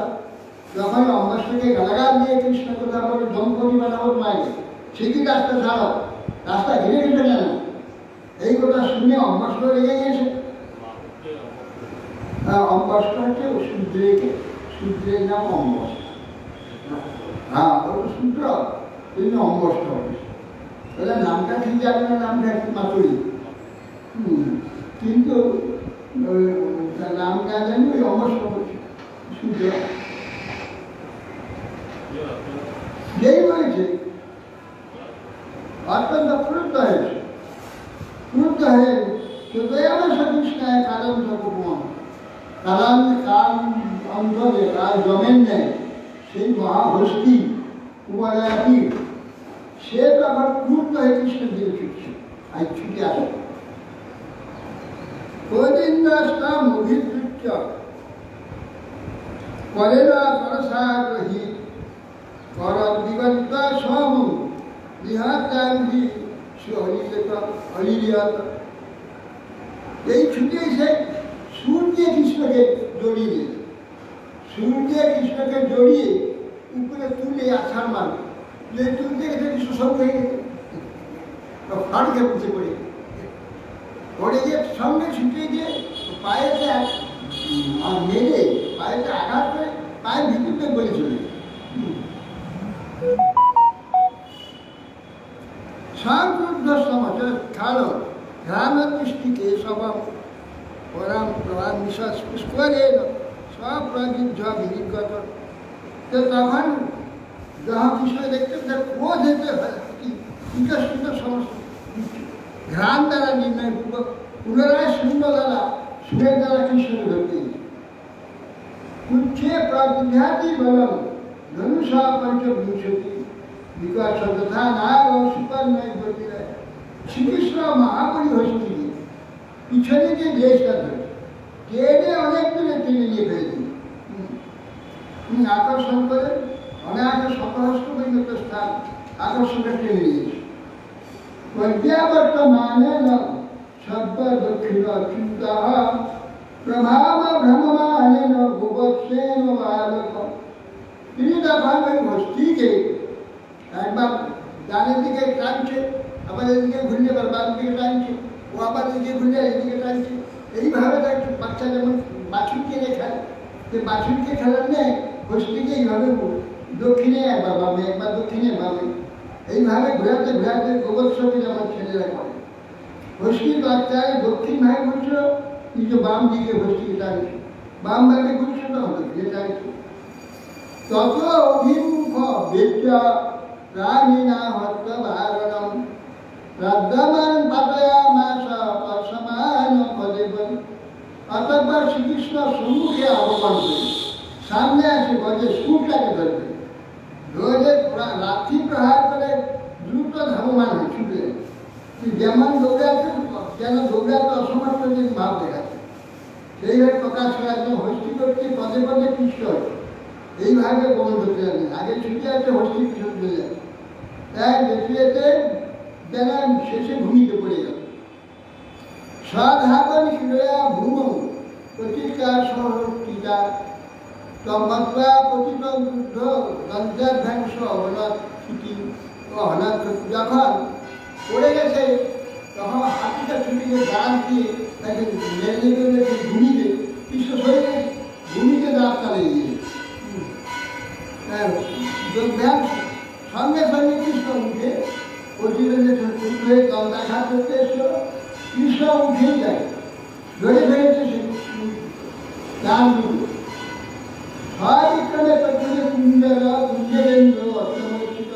যখন অম্বষ্টকে গালাগাল দিয়ে কৃষ্ণ কথা বলে জম করি বানাবো মায়ের, ঠিকই রাস্তা ছাড়ো, রাস্তা ঘিরে গেছে কেন? এই কথা শুনে অম্বষ্ট রেগে গেছে। অম্বষ্ট হচ্ছে সূত্রের নাম অম্বষ্ট। ওটা সূত্র, এই জন্য অম্বষ্ট হবে। তাহলে নামটা ঠিক যাবে না, নামটা একটু মাতুরি, কিন্তু নাম না জানি ওই অম্বষ্ট করছে সূত্র। যেই বলেছে অত্যন্ত ক্রুদ্ধ হয়েছে, ক্রুদ্ধ হয়ে হৃদয়ামাস কৃষ্ণায় কারণ সকুপম, কারণ কাল অন্তরে কাল জমেন নেয় সেই মহাহস্তি কুমারী, সে তখন ক্রুদ্ধ হয়ে কৃষ্ণের দিকে ছুটছে, আজ ছুটে আসে। কোদিন্দাস্তাম অভিযুক্ত করে না করসাগ্রহী কর দিগন্ত সম বিহারি হরিহত। এই ছুটে এসে সুর দিয়ে কৃষ্ণকে জড়িয়ে দিয়েছে, সুর দিয়ে কৃষ্ণকে জড়িয়ে উপরে তুলে আছাড় মারবে, যে তুলতে গেছে কৃষ্ণ সব হয়ে গেছে, ফাড়কে উঠে পড়ে গিয়ে সঙ্গে ছুটে গিয়ে পায়েতে মেরে পায়েতে আঘাত করে পায়ের ভিতরতে বলে চলে সংক্রুদ্ধ সমাচার কারণ গ্রামদৃষ্টিকে সবাব পরাম প্রভাব নিঃশ্বাস করে সব প্রযুদ্ধ বিনিগত। তো তখন যখন কৃষ্ণ দেখতে ক্রোধ হতে হয়, ইতস্কৃত সমস্ত ঘ্রাণ দ্বারা নির্ণয়পূর্বক পুনরায় শূন্য দ্বারা সুরের দ্বারা কৃষ্ণকে ধরতে কুচ্ছে প্রবিধ্যাতি বলম ধনুষা পঞ্চবিংশতি বিকাশ তথা নাগ সুপর্ণয় গতিরায়। শ্রীকৃষ্ণ মহাবলী হস্তি পিছনে যে দেশটা ধরে টেনে অনেক দূরে টেনে নিয়ে ফেলেছি, আকর্ষণ করে অনায়াসে শতহস্ত পর্যন্ত স্থান আকর্ষণে টেনে নিয়েছে। বর্তমানে সর্ব দক্ষিণ চিন্তা প্রভাব ভ্রমমানেন গোবৎসেন বালক। তিনি তখন ওই হস্তিকে একবার ডানের দিকে টানছে, আবার এদিকে ঘুরলে আবার বাম দিকে টানছে, ও আবার এদিকে ঘুরলে এদিকে টানছে। এইভাবে বাচ্চা যেমন বাছুরকে খেলে, যে বাছুরকে খেলার নেই হস্তিকে এইভাবে দক্ষিণে একবার বামে, একবার দক্ষিণে বামে, এইভাবে ঘোরাতে ঘোরাতে গোবৎসকে যেমন ছেলেরা করে। হস্তির বাচ্চায় দক্ষিণ ভাগে ঘুরছিল, কিন্তু বাম দিকে হস্তিকে টানছে, বাম ভাগে ঘুরছিল তখন দক্ষিণে টানছে। তত অভিমুখ বেদ্যা প্রাণিনা হত্য ভারণম রাদ্যমান পাতয়ামাস পরশমান পদেবন। অতঃপর শ্রীকৃষ্ণ সম্মুখে আহ্বান করে সামনে আসে গজে সুরটাকে ধরবে, ধরে লাঠি প্রহার করে দ্রুত ধাবমান হয় ছুটে। যেমন দৌড়াতে যেন দৌড়াতে অসমর্থ যে ভাব দেখাচ্ছে, সেইভাবে প্রকাশ করার জন্য হস্তি করছে পদে পদে কৃষ্ণ হচ্ছে। এইভাবে গোল ধরতে যাবে, আগে ছুটে আছে হস্তি পিছন চলে যাবে, তাই যেতে যেতে যেন শেষে ভূমিতে পড়ে গেল। সধাবন শিরয়া ভূম প্রতিকা সহটিকা তম্মত্বা পতিত বুদ্ধ দন্তাধ্যাংস অবনাথ ছুটি অনাথ। যখন পড়ে গেছে তখন হাতিটা ছুটিকে দাঁত দিয়ে তাকে মেরে মেরে ভূমিতে কৃষ্ণ শরীরে ভূমিতে দাঁত চালিয়ে দিয়ে সঙ্গে সঙ্গে কৃষ্ণ উঠে পতিত হয়ে গঙ্গাঘাট করতে এসলো। কৃষ্ণ উঠেই যায়, ধরে ধরেছে সে গান দুটো সবিক্রমে প্রচুরে কুঞ্জর কুঞ্জরেন্দ্র অষ্টমর্ষিত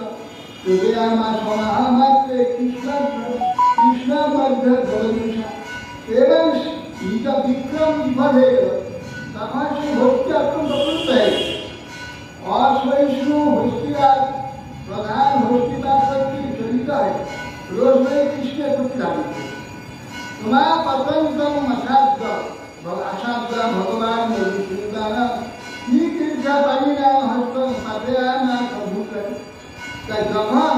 যোগে আমার সমাহামাত্রে কৃষ্ণ কৃষ্ণ মধ্য জলদূষা। এবং নিজ বিক্রম বিফল হয়ে গেল, তখন সে ভক্তি অত্যন্ত প্রবৃত্ত হয়ে গেল। অসহিষ্ণু হস্তিরাজ প্রধান হস্তিবাদ করতে জড়িত হয়, রোজ হয়ে কৃষ্ণের প্রতি লাভিত। তোমার পতঙ্গম অসাধ্য আসাধ্য ভগবান মধুসূদন শ্রীকৃষ্ণ পানিনা হস্ত পাতেয়ানা প্রভুকে। তাই যখন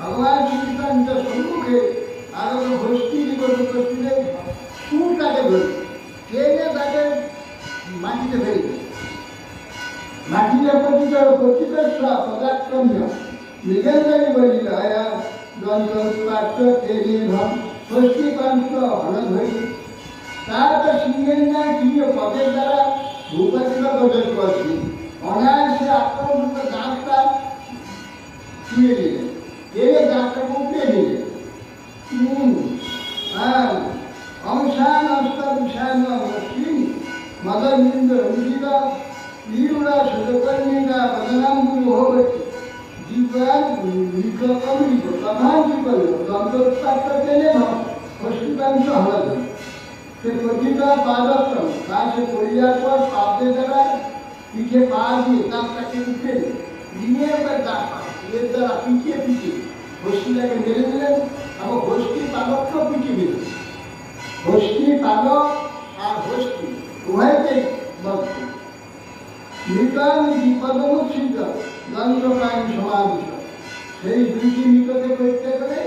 ভগবান শ্রীকৃষ্ণ নিজের সম্মুখে আরো হস্তি নিকট উপস্থিত সুরটাকে ধরে টেনে তাকে মাটিতে ফেলে দেয়। মাটিতে পতিত পতিত পদাক্রম্য মৃগেন্দ্রী বলিল আয়া দন্ত টেনে ধন ষষ্ঠী কণ্ঠ হল ধরি। তারপর সিংহের ন্যায় তিনি পদের দ্বারা ভূপাতিত প্রবেশ করছি, অনায়াসে আক্রমণ দাঁতটা ছুঁয়ে দিলেন, টেনে দাঁতটাকে উপড়ে দিলেন। অংশান অস্ত বিষাণ মুসলিম মদনিন্দ রঞ্জিত তীব্রা শতকর্ণিকা বদনাম্বুর ভবতি জীবান লিখকমৃত প্রধানটি করল দন্তোৎপাত টেনে হস্তিকাংশ হল। সে প্রতিটা পাদক্রম সে পড়িয়ার পর পাপদের দ্বারা পিঠে পা দিয়ে দাঁতটাকে উঠে নিয়ে একবার দাঁত এর দ্বারা পিটিয়ে পিটিয়ে হস্তিটাকে মেরে দিলেন এবং হস্তির পাদক্ষ পিটিয়ে দিলেন। হস্তির পাদক আর হস্তি উভয়কেই বদ্ধ। মৃতং বিপদমুচ্ছিত দণ্ডপ্রাণী সমাবিষ্ট। সেই দুইটি মৃতকে পরীক্ষা করে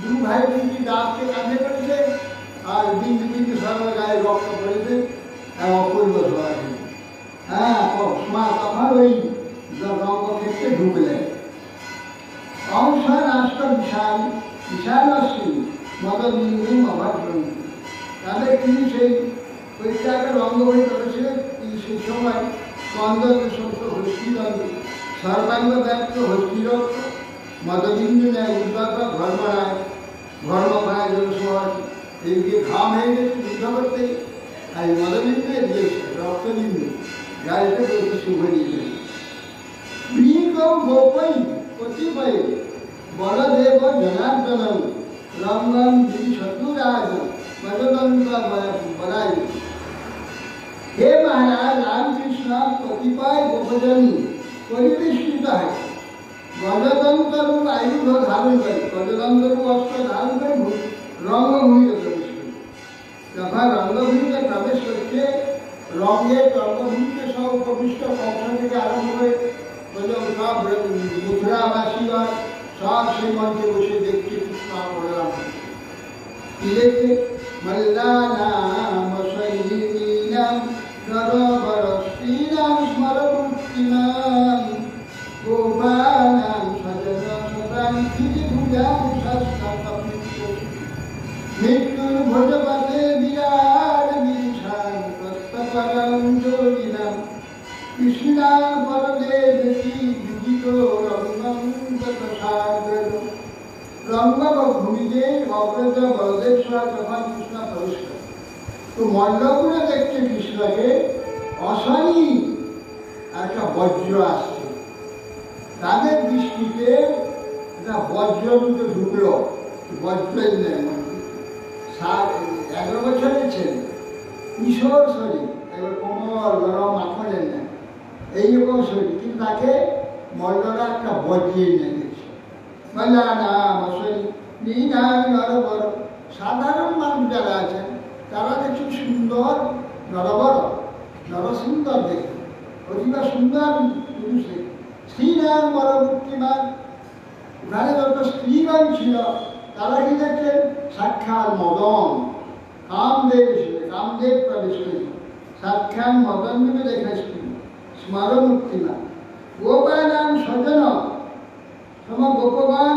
দু ভাই দুইটি দাঁতকে কাঁধে করেছে, আর বিন্দু বিন্দু সর্ব গায়ে রক্ত পড়েছে, অপূর্ব ধোয়াছে। তখন ওই রঙ্গক্ষেত্রে ঢুকলেন। অংশ রাষ্ট্র বিশাল বিশাল অশ্বিন মদবিন্দু অভাগ্রম। তাদের তিনি সেই পরীক্ষাকে রঙ্গবহী করেছিলেন। তিনি সেই সময় স্কন্দকে সমস্ত হস্তিদণ্ড সর্বাঙ্গ ব্যক্ত হস্তিরক্ত মদবিন্দু নেয় উদ্গত ধর্মরায় ধর্মপায় জনসমাজ। এইদিকে ঘাম হয়ে গেছে যুদ্ধ করতে, আর মদবিন্দু দিয়েছে রক্তবিন্দু গাড়িতে বলতে শুভ দিয়েছে। গোপৈ কতিপয় বলদেব জনার্দন রঙ্গম দিদি শত্রুরাজ মদদন্ত বলাই। হে মহারাজ রামকৃষ্ণ কতিপয় গোপজন পরিবেষ্টিত হয়, গজতন্ত্ররূপ আয়ুধ ধারণ করে, গজতন্ত্ররূপ অস্ত্র ধারণ করে রঙ্গভূমিতে প্রবেশ করে। যখন রঙ্গভূমিতে প্রবেশ করছে, রঙ্গভূমিতে সব উপবিষ্ট কক্ষ থেকে আরম্ভ করে সব মথুরাবাসীগণ সব সেই মঞ্চে বসে দেখছে কৃষ্ণ বলরাম। কি দেখছে? মল্লানাম সৈনীনাম নরবর শ্রীরাম স্মরমূর্তিনাম গোপানাম সজন সদাম ভুজাম শাস্ত্র অগ্রজ বলদেব সহ যখন কৃষ্ণ প্রবেশ করে, তো মণ্ডপগুলো দেখছে কৃষ্ণকে অশনি একটা বজ্র আসছে, তাদের দৃষ্টিতে একটা বজ্ররূপে ঢুকলো, বজ্রের নেই 11 বছরের ছেলে, কিশোর শরীর, এবার কোমল গরম মাখনের নেই, এইরকম শরীর, কিন্তু তাকে মল্লরা একটা বজ্রের নেই দেখছে। বললা না বসই নরবর, সাধারণ মানুষ যারা আছেন তারা দেখছেন সুন্দর নরবর, নরসুন্দর দেখে, অতিবা সুন্দর পুরুষ দেখে, শ্রীরাম বড় মুক্তিমান। ওখানে যত স্ত্রীগণ ছিল তারা কি দেখছেন, সাক্ষাৎ মদন, কামদেব ছিল, কামদেব প্রবেশ করেছিল, সাক্ষাৎ মদন রূপে দেখেছিল, স্মর মুক্তিমান। গোপালান স্বজন, তোমার গোপগণ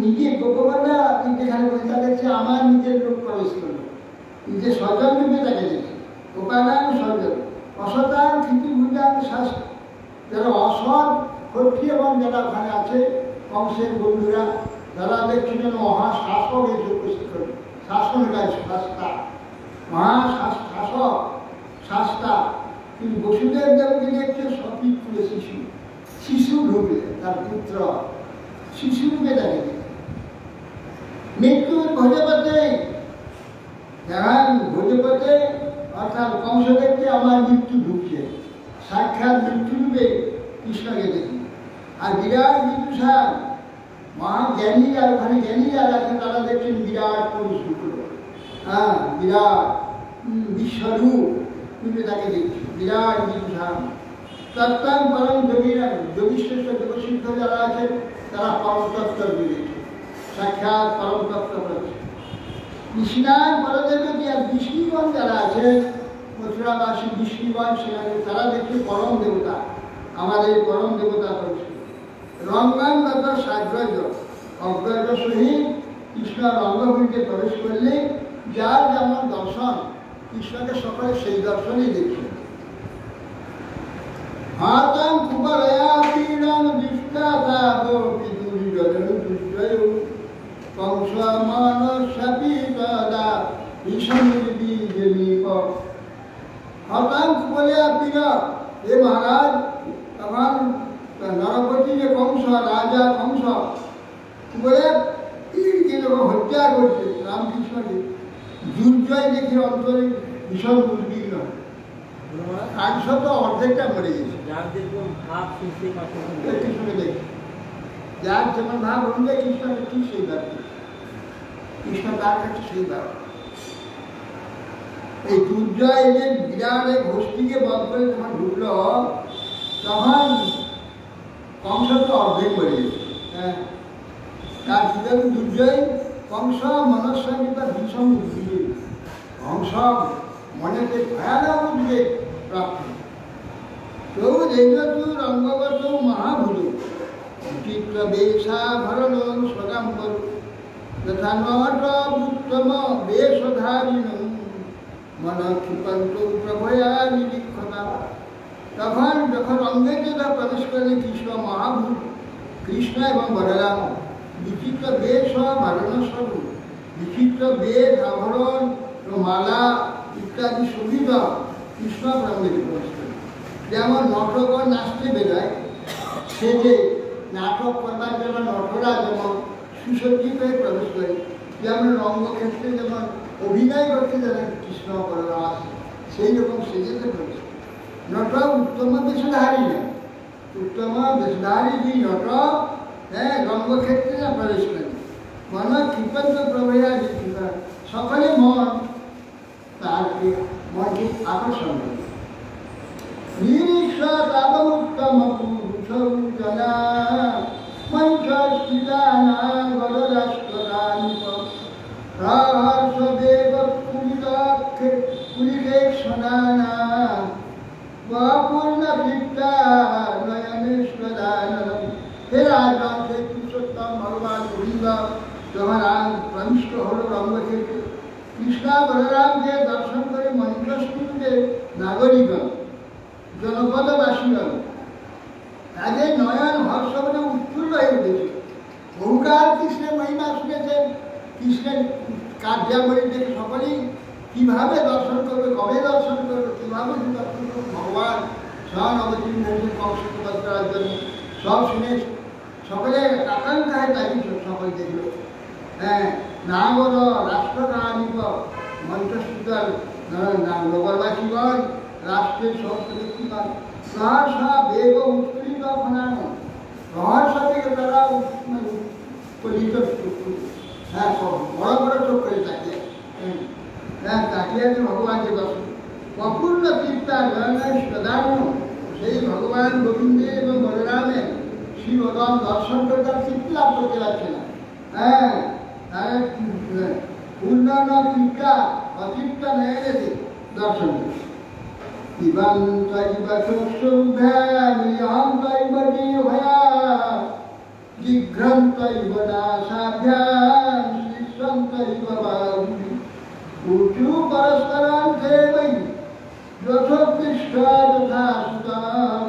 নিজে, গোপগণরা যেখানে পয়সা দেখছে আমার নিজের লোক প্রবেশ করলো, নিজের স্বজন রূপে তাকে দেখছে। গোপালান স্বজন, অসতান ক্ষিতিভুজান শাস্ত্র, যারা অসৎ ক্ষত্রিয় এবং যারা ওখানে আছে কংসের বন্ধুরা, যারা দেখছে যেন মহাশাসক এসে উপস্থিত করে, শাসন গাছ শাস্তা, মহাশাসক শাস্তা। কিন্তু বসুদেব দেবকে দেখছে সতীর ফুলে শিশু, শিশু রূপে তার পুত্র, শিশু রূপে তাকে দেখছে। মৃত্যুর ভোজপথে, যখন ভোজপথে অর্থাৎ কংস দেখতে আমার মৃত্যু ঢুকছে, সাক্ষাৎ মৃত্যু রূপে কৃষ্ণকে দেখি। আর বিরাট বিদুষার মহাজ্ঞানী, আর ওখানে জ্ঞানী যারা আছেন তারা দেখছেন বিরাট পুরুষ শুক্র, হ্যাঁ বিরাট বিশ্বরূপ রূপে তাকে দেখছি, বিরাট বিদুষার। তত্ত্বাং পরম যোগীরা, যোগীশ্রেষ্ঠ যোগসিদ্ধ যারা আছেন তারা পরম তত্ত্ব দেখছে, সাক্ষাৎ পরম তত্ত্ব করছে। কৃষ্ণার পরদেবতী আর বিষ্ণুগণ যারা আছেন, মথুরাবাসী বিষ্ণুগণ সেখানে তারা দেখছে পরম দেবতা, আমাদের পরম দেবতা করছে। রঙ্গাঙ্গত সাগ্রজ, অগ্রজ সহিত কৃষ্ণ রঙ্গভূমিতে প্রবেশ করলে যার যেমন দর্শন, কৃষ্ণকে সকলে সেই দর্শনই দেখছে। হাতাং কুবলয়া পীড়ং দৃষ্টাতাপ বিদুর্জনং দুর্জয় কংস মানসাপি তদা ভীষণীপ। হাতাং কুবলয়া পীড়, হে মহারাজ, তখন নরপতি যে কংস, রাজা কংস বলে তীরকে যখন হত্যা করছে রামকৃষ্ণকে, দুর্জয় দেখে অন্তরে ভীষণ উদ্বিগ্ন, 800 অর্ধেকটা মরে গেছে। কৃষ্ণকে দেখে যার যেমন ভাব অনুযায়ী কৃষ্ণকে ঠিক সেই ভাব, কৃষ্ণ তার কাছে সেই ভাব। এই দুর্জয় এদের বিরাট এক গোষ্ঠীকে বধ করে যখন ঢুকলো, তখন কংস তো অর্ধেক মরে গেছে। হ্যাঁ, তার কিভাবে দুর্জয়, কংস মনস্বামীতা ভীষণ উদ্বেগ, কংস মনেতে ভয়ানক উদ্বেগ প্রাপ্ত। তো যেহেতু রঙ্গগত মহাভূত চিত্র বেশাভরণ সদাম্বর তথা নট উত্তম বেশধারীণ মন ক্ষিপন্ত প্রভয়া নিরীক্ষতা। তখন যখন রঙ্গের যেটা প্রবেশ করলেন কৃষ্ণ মহাভূত, কৃষ্ণ এবং বলরাম বিচিত্র বেশ ভারণ স্বরূপ, বিচিত্র বেশ আভরণ মালা ইত্যাদি শোভিত কৃষ্ণ রঙ্গের প্রবেশ করেন। যেমন নটগণ নাচতে বেরোয়, সে যে নাটক করবার জন্য নটরা যেমন সুসজ্জিত হয়ে প্রবেশ করে, যেমন রঙ্গক্ষেত্রে যেমন অভিনয় করতে যারা কৃষ্ণ বলরাম আসে, সেই রকম সেজেতে প্রবেশ করে। নট উত্তম বেশধারী নয়, উত্তম বেশধারী যে নট, হ্যাঁ, রঙ্গক্ষেত্রে যা প্রবেশ করে মন ক্ষিপন্ত প্রভয়া দীক্ষিতা, সকলে মন তাকে মনকে আকর্ষণ করে। নিরীক্ষ তাবুত্তম পুরুষৌ জনা মঞ্চস্থিতানা গররাষ্ট্রানিপ সহর্ষবেগ পুলিকেক্ষণানা পূর্ণ তৃপ্তা নয়নেশ্বরানন্দম। হে রাজন, হে পুরুষোত্তম ভগবান গোবিন্দ যখন প্রবিষ্ট হল রঙ্গক্ষেত্রে, কৃষ্ণ বলরামকে দর্শন করে মঞ্চস্থিতে নাগরিকগণ, জনপদবাসীগণ, তাদের নয়ন হর্ষবনে উৎফুল্ল হয়ে উঠেছে। বহুকাল কৃষ্ণের মহিমা শুনেছেন, কৃষ্ণের কার্যাবলী দেখে সকলেই কীভাবে দর্শন করবে, কবে দর্শন করবে, কীভাবে দর্শন করবে, ভগবান স্বয়ং অবতীর্ণ হয়েছেন কংসকে বধ করার জন্য, সব শুনে সকলে আকাঙ্ক্ষায় তাই সকল দেখল। হ্যাঁ, নাগর রাষ্ট্রকাহিব মন্ত্রসূত্র নগরবাসীগণ, রাষ্ট্রের সমস্ত ব্যক্তিগণ সহসা বেগ উৎকৃত ফনান, রহস্য থেকে তারা উৎকলিত, হ্যাঁ বড় বড় চোখ করে তাকিয়ে, হ্যাঁ তাকিয়ে আছে ভগবানকে দর্শন। অপূর্ণ কীর্তা জয়নায় সদানু, সেই ভগবান গোবিন্দের এবং বলরামের শ্রী ভগবান দর্শন করে তার তৃপ্তি লাভ করতে পারছে না। হ্যাঁ, তারা পূর্ণ কীর্তা অতৃপ্ত নয়নে দর্শন করে। ইবাং তৈব চক্ষুভ্যামিহং তৈব জিহ্বয়া, জিঘ্রং তৈব নাসাভ্যাম, শিশ্বং তৈব বাহুঃ, ঊচু পরস্পরান্তে বৈ যথোৎকৃষ্টা যথা সুতাম,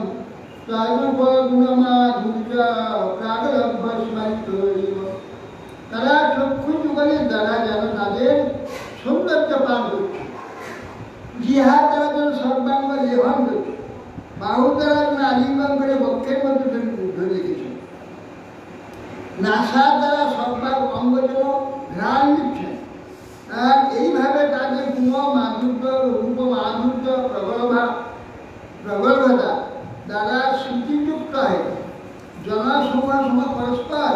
তৈবগুণমাধুর্যা প্রাগলভ্যস্মৈতৈব। তারা চক্ষু যুগলের দ্বারা যেন তাদের সৌন্দর্য পান করছে, জিহা তারা যেন সর্বাঙ্গ লেহন করছে, বাহু তারা যেন আলিঙ্গন করে বক্ষের মধ্যে ধরে রেখেছে, নাসা দ্বারা সর্বাঙ্গ অঙ্গ যেন ঘ্রাণ নিচ্ছে। আর এইভাবে তাদের গুণ মাধুর্য, রূপ মাধুর্য, প্রগল্ভতা দ্বারা স্মৃতিযুক্ত হয়ে জনসমূহ সময় পরস্পর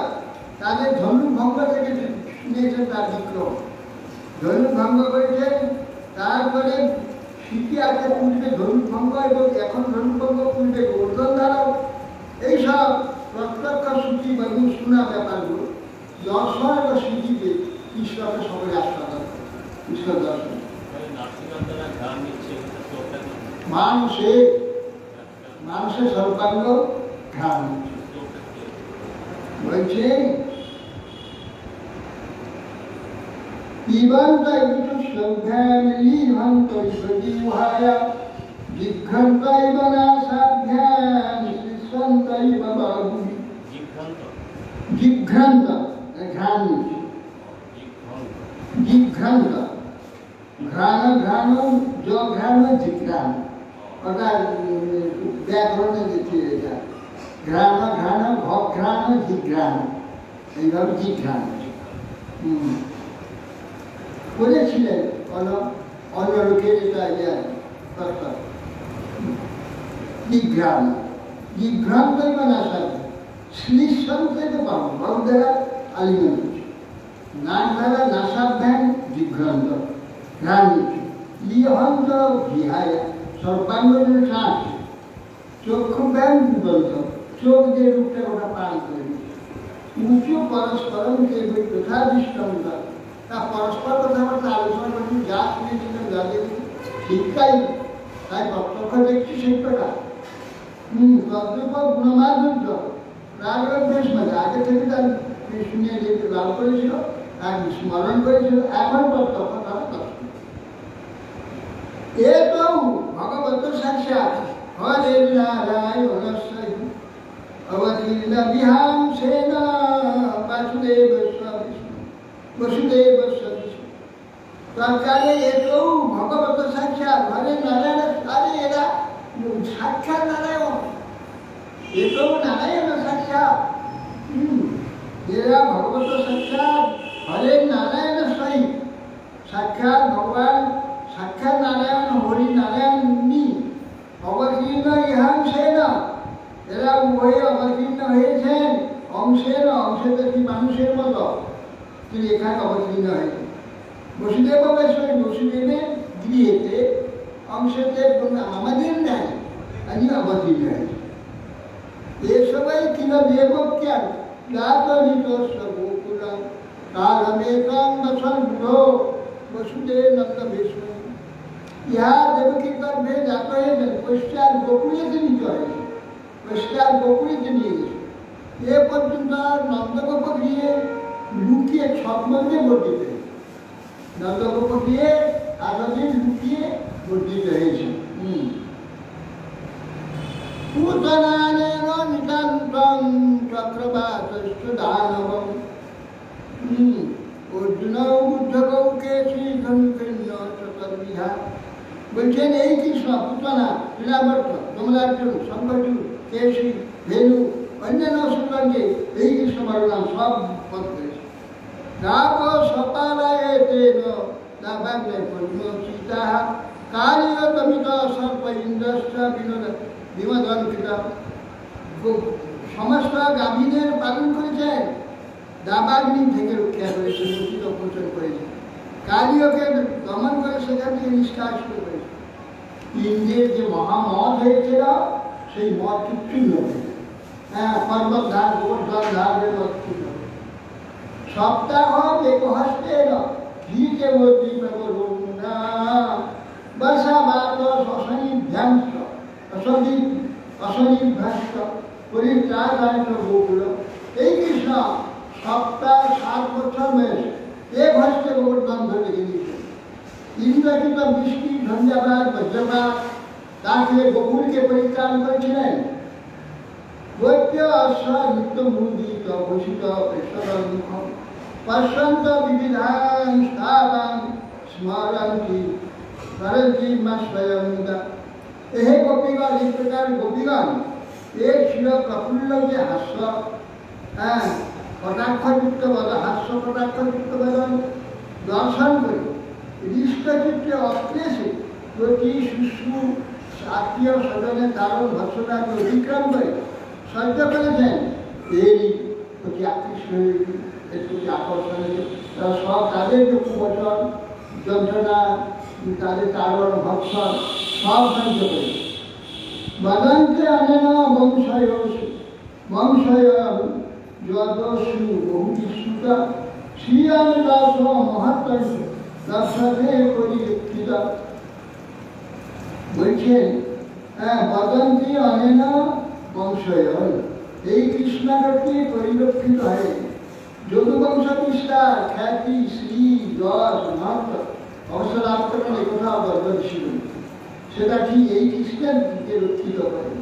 তাদের ধনুর্ভঙ্গ থেকে শুনেছেন তার বিক্রম, ধনুর্ভঙ্গ করেছেন। তারপরে স্মৃতি আছে পূর্বে ধনুর্ভঙ্গ এবং এখন ধনুর্ভঙ্গ, পূর্বে গোর্ধন ধারক, এইসব প্রত্যক্ষ স্মৃতি এবং শোনা ব্যাপারগুলো দর্শন এবং স্মৃতিতে ঈশ্বরকে সকলে আস্বাদন, ঈশ্বর দর্শন। মানুষের সর্বাঙ্গ ঘ্রাণ বলছে, পিবন্ত সভ্যামিলিভন্ত জিহ্বায়া, জিঘ্রন্তৈব নাসাভ্যাম, শিশ্বন্তৈব বাহুঃ। জিঘ্রান্ত ঘ্রাণ, জিঘ্রান্ত ঘ্রাণ, ঘ্রাণ ঘ্রাণ জিঘ্রাণ, ওটা ব্যাকরণে দিচ্ছে এটা, ঘ্রাণ ঘ্রাণ ঘ্রাণ জিঘ্রাণ, এইভাবে জিঘ্রাণ করেছিলেন অন্য লোকের এটা জিঘ্রাণ, জিঘ্রান্ত না সাথে শ্লীসন্তৈব বাহু, বাহু দ্বারা আলিঙ্গন করছে, নাক দ্বারা নাসাভ্যাম জিঘ্রান্ত ঘ্রাণ নিচ্ছে, লিহন্ত জিহায়া সর্বাঙ্গ শ্বাস, চক্ষু ব্যায়াম দুর্বন্ত, চোখ যে রূপটা ওটা পান করে নিচ্ছে, উঁচু পরস্পরম যে বই যথাদৃষ্টম, তা পরস্পর কথাবার্তা আলোচনা করছি, যা শুনেছিলাম যা দেখছি ঠিকটাই, তাই প্রত্যক্ষ দেখছি শিল্পটা। তদ্রূপ গুণমাধুর্য প্রাগলভ্যেস, মানে আগে থেকে তার শুনে লাভ করেছিল, আর স্মরণ করেছিল, এখন প্রত্যক্ষ তারা দর্শন। এ তো ভগবত সাক্ষাৎ হরে নারায়ণস্য অবতীর্ণ বিহাংসেন বাসুদেব বসুদেব সরকারে এটাও ভগবত সাক্ষাৎ হরে নারায়ণ, আরে এরা সাক্ষাৎ নারায়ণ, এটাও নারায়ণ সাক্ষাৎ, এরা ভগবত সাক্ষাৎ হরে নারায়ণ সহিত, সাক্ষাৎ ভগবান, সাক্ষাৎ নারায়ণ হরি নারায়ণ অবতীর্ণ ইহাংসেন, এরা উভয়ে অবতীর্ণ হয়েছেন, অংশের অংশে কি মানুষের মতো তিনি এখানে অবতীর্ণ হয়েছেন। বসুদেব বসুদেব বসুদেবের গৃহেতে অংশতে আমাদের নাই, আমি অবতীর্ণ হয়েছি। এ সবাই কিনা দেবজ্ঞান জাতরিত গোকুলম কালমেকং বছর বুধো বসুদেব নন্দ বিষ্ণু, ইহা দেবকীর গর্ভে জাত হয়েছেন, পশ্চাৎ গোকুলেতে নিতে হয়েছে, পশ্চাৎ গোকুলেতে নিয়ে গেছে। এ পর্যন্ত নন্দগোপ গিয়ে লুকিয়ে ছদ্মদিনে বর্ধিত হয়েছে, নন্দগোপ গিয়ে এতদিন লুকিয়ে বর্ধিত হয়েছে। পুতনানেন নিতান্তং চক্রবাতস্য দানবম, অর্জুন বুদ্ধকে শ্রী ধনুকন্য চতুর্বিধা বলছেন এই কৃষ্ণ পুতনা ক্রীড়াবর্ত কমলার্জুন শঙ্করচূড় কেশী ভেনু অন্যান্য সুরঙ্গে এই কৃষ্ণ বলরাম সব পদ করেছে। রাব সপালায় তেন লাভাগ্নে পদ্ম সীতা কালীয় তমিত সর্প ইন্দ্রশ্চ বিনোদ বিমদন্তিত সমস্ত গাভীদের পালন করেছেন, দাবাগ্নি থেকে রক্ষা করেছে, মুক্তিত পোষণ করেছে, কালীয়কে দমন করে সেখান থেকে নিষ্কাশ করেছে। ইন্দ্রের যে মহামদ হয়েছিল সেই মদ চূর্ণ হয়েছে। হ্যাঁ, পর্বত ধার গোবর্ধন ধারের মদ চূর্ণ হয়েছে। সপ্তাহ একহস্তে ধীরে বর্তি প্রবরুণা বর্ষা বাদ অশনিভ্যাংশ অশনিভ্যাংশ পরিত্রাণ গোকুল। এই কৃষ্ণ সপ্তাহ 7 বছর বয়স এক হস্তে গোবর্ধন ধরে গিয়েছে। ইন্দ্রকৃত বৃষ্টি ঝঞ্ঝাবাদ বজ্রপাত তাকে গোকুলকে পরিত্রাণ করেছিলেন। দৈত্য অশ্ব নিত্য মুদিত ভূষিত পেশর মুখ পশ্যন্ত বিবিধান স্থাবান স্মরন্তি স্মরন্তি মা স্বয়ং মুদা। এহে গোপীগণ, এই প্রকার গোপীগণ এক ছিল প্রফুল্ল যে হাস্য, হ্যাঁ কটাক্ষযুক্ত বদন, হাস্য কটাক্ষযুক্ত বদন দর্শন করে হৃষ্টচিত্তে অক্লেশে প্রতি শিশু আত্মীয় স্বজনের দারুণ ভৎসনাকে অতিক্রম করে সহ্য করেছেন। এই প্রতি আকৃষ্ট হয়ে এর প্রতি আকর্ষণ হয়ে তারা সব তাদের যে কুবচন যন্ত্রণা, তাদের তারণ ভৎসন সব সহ্য করে বদন্তে অনেন বংশয় যদস্যু বহুটি সুতা শ্রীরাম দাস মহাত্ম দর্শনে পরিরক্ষিত। বলছেন হ্যাঁ, বদন্তি অনেন বংশয়, এই কৃষ্ণাগতি পরিলক্ষিত হয় যদুবংশ বিস্তার খ্যাতি শ্রী যশ মাত্র অবশ্য লাভ করেন এ কথা বর্জন ছিল, সেটা ঠিক এই কৃষ্ণের দিকে রক্ষিত করে।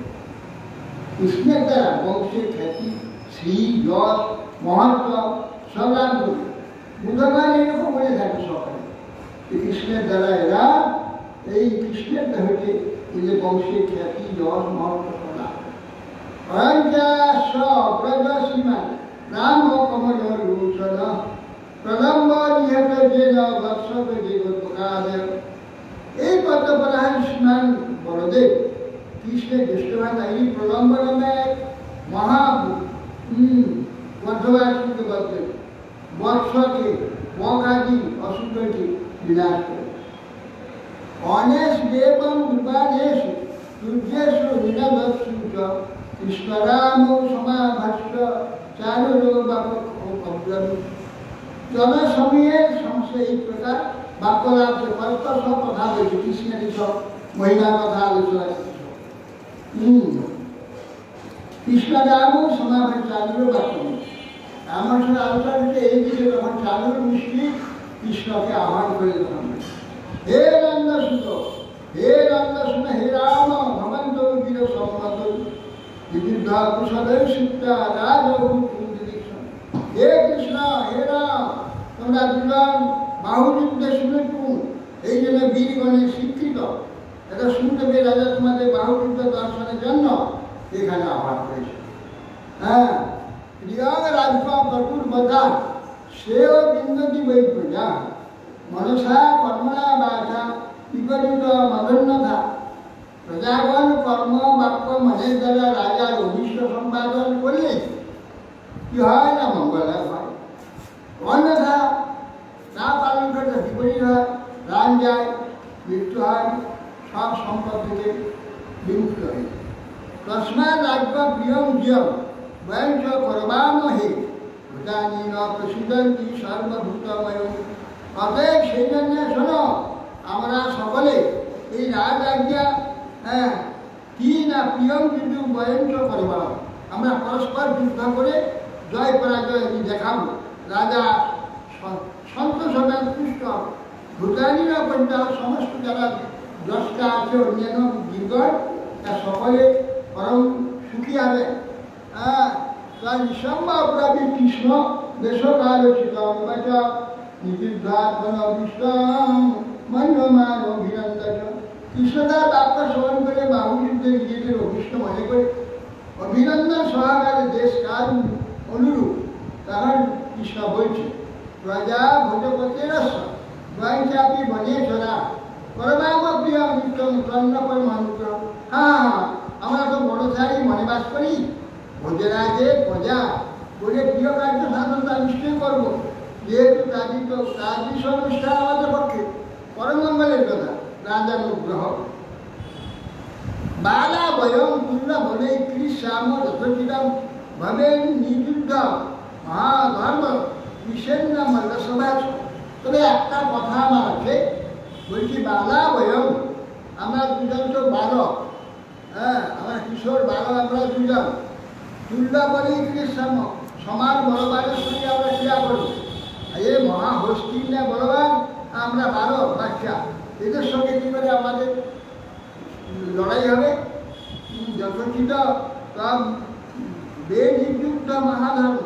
কৃষ্ণের দ্বারা বংশের খ্যাতি শ্রী যশ মহাত্ম সব লাভ করে। বুধবার এরকম বলে থাকে সকালে কৃষ্ণের দ্বারা এরা এই কৃষ্ণের হচ্ছে এই যে বংশের খ্যাতি যশ মহাত্ম সব লাভ করে। রাম কমল রোচন প্রলম্ব নিহত যেন বৎসব জগৎ। এই পদ্ম প্রধান স্নান বড়দেব কৃষ্ণের জ্যেষ্ঠ ভাতা এই প্রলম্ব নামে মহা মধ্যবার্ষিক বৎসকে বকাদি অসুখটি বিনাশ করে। অনেশ দেবম বিবাদেশ সূর্যেশু নিরবৎসু কৃষ্ণরাম সমাভাষ্য চারু জনসময়ের সংশয় এই প্রকার বাক্য লাভ পরস্পর সব কথা বলছে, কৃষ্ণের সব মহিমার কথা আলোচনা করছে। কৃষ্ণরাম সমাভাষ চারুর বাক্য আমার সাথে আলোচনা করছে এই দিকে তখন চারুর মিষ্টি কৃষ্ণকে আহ্বান করে তখন হে নন্দসুত, হে নন্দসুত, হে রাম ভগবন্ত বীর সম্মত বিবিধ কুশলের শিক্ষা রাজ হে কৃষ্ণ, হে রাম, তোমরা দুজন বাহুযুদ্ধে শুনেছু, এই জন্য বীরগণের শিক্ষিত। এটা শুনতে পেয়ে রাজা তোমাদের বাহুযুদ্ধ দর্শনের জন্য এখানে আহ্বান করেছে। হ্যাঁ, প্রিয়ং রাজ্য প্রচুর বদান সেও বিন্দতি বৈ প্রজা মনসা কর্মণা বাচা বিপরীত মদন্যতা। প্রজাগণ কর্ম বাক্য মনের দ্বারা রাজার অভিষ্ট সম্পাদন করলে কি হয় না মঙ্গল হয়, অন্যথা না পালন করলে বিপরীত হয়, প্রাণ যায়, মৃত্যু হয়, সব সম্পদ থেকে বিমুক্ত হয়। তস্মাৎ রাজ্য প্রিয়ম জিয়ম বয়ং চ করবামহে ভূতানি ন প্রসিদ্ধন্তি সর্বভূতময়। অতএব সেই জন্য শোনো, আমরা সকলে এই রাজ আজ্ঞা কি না প্রিয়ম কিন্তু বয়ং চ করবা, আমরা পরস্পর যুদ্ধ করে জয় পরাজয় দেখাবো। রাজা সন্তোষ হবেন, তুষ্ট হবে। ভূতানিরা পর্যায়ে সমস্ত যারা দ্রষ্টা আছে অন্যান্য জীবগণ তা সকলে পরম সুখী হবে। তাই নিঃসম্ভব অপরাধী কৃষ্ণ দেশকালোচিত নিযুদ্ধাত্মনবিষ্টম মন্যমান অভিনন্দন। কৃষ্ণদাস আত্মা স্মরণ করে বাহুযুদ্ধে নিজেদের অভিষ্ট মনে করে অভিনন্দন সহকারে দেশ কাল অনুরূপ তাহার কৃষ্ণ বলছে, প্রজা ভোজপতের গোয়াঞ্চাপি বনেশ্বরা পরমাম প্রিয় নিত্যম কর্ণ পরমানুগ্র। হ্যাঁ, আমরা তো বড় সারি মনে বাস করি, ভোজরাজের প্রজা বলে প্রিয় কার্য সাধনটা নিশ্চয়ই করবো, যেহেতু কাজী তো কাজ বিষয় অনুষ্ঠান আমাদের পক্ষে পরমঙ্গলের কথা, রাজানুগ্রহ। বালা বয়ম তুল্য বলে কৃষ্যাম যথোচিতম ভবেন নিযুদ্ধ মহাধর্ম বিশেন্দ্র মল্লসভা। তবে একটা কথা আমার আছে, বলছি বালা বয়ম, আমরা দুজন তো বালক, হ্যাঁ আমার কিশোর বালক আমরা দুজন, তুল্য বলে কৃষ্যাম সমান বলবানের সঙ্গে আমরা ক্রিয়া করবো। এ মহাহস্তির না বলবান, আমরা বালক বাচ্চা, এদের সঙ্গে কি করে আমাদের লড়াই হবে? যথোচিত বেনিযুক্ত মহাধর্ম,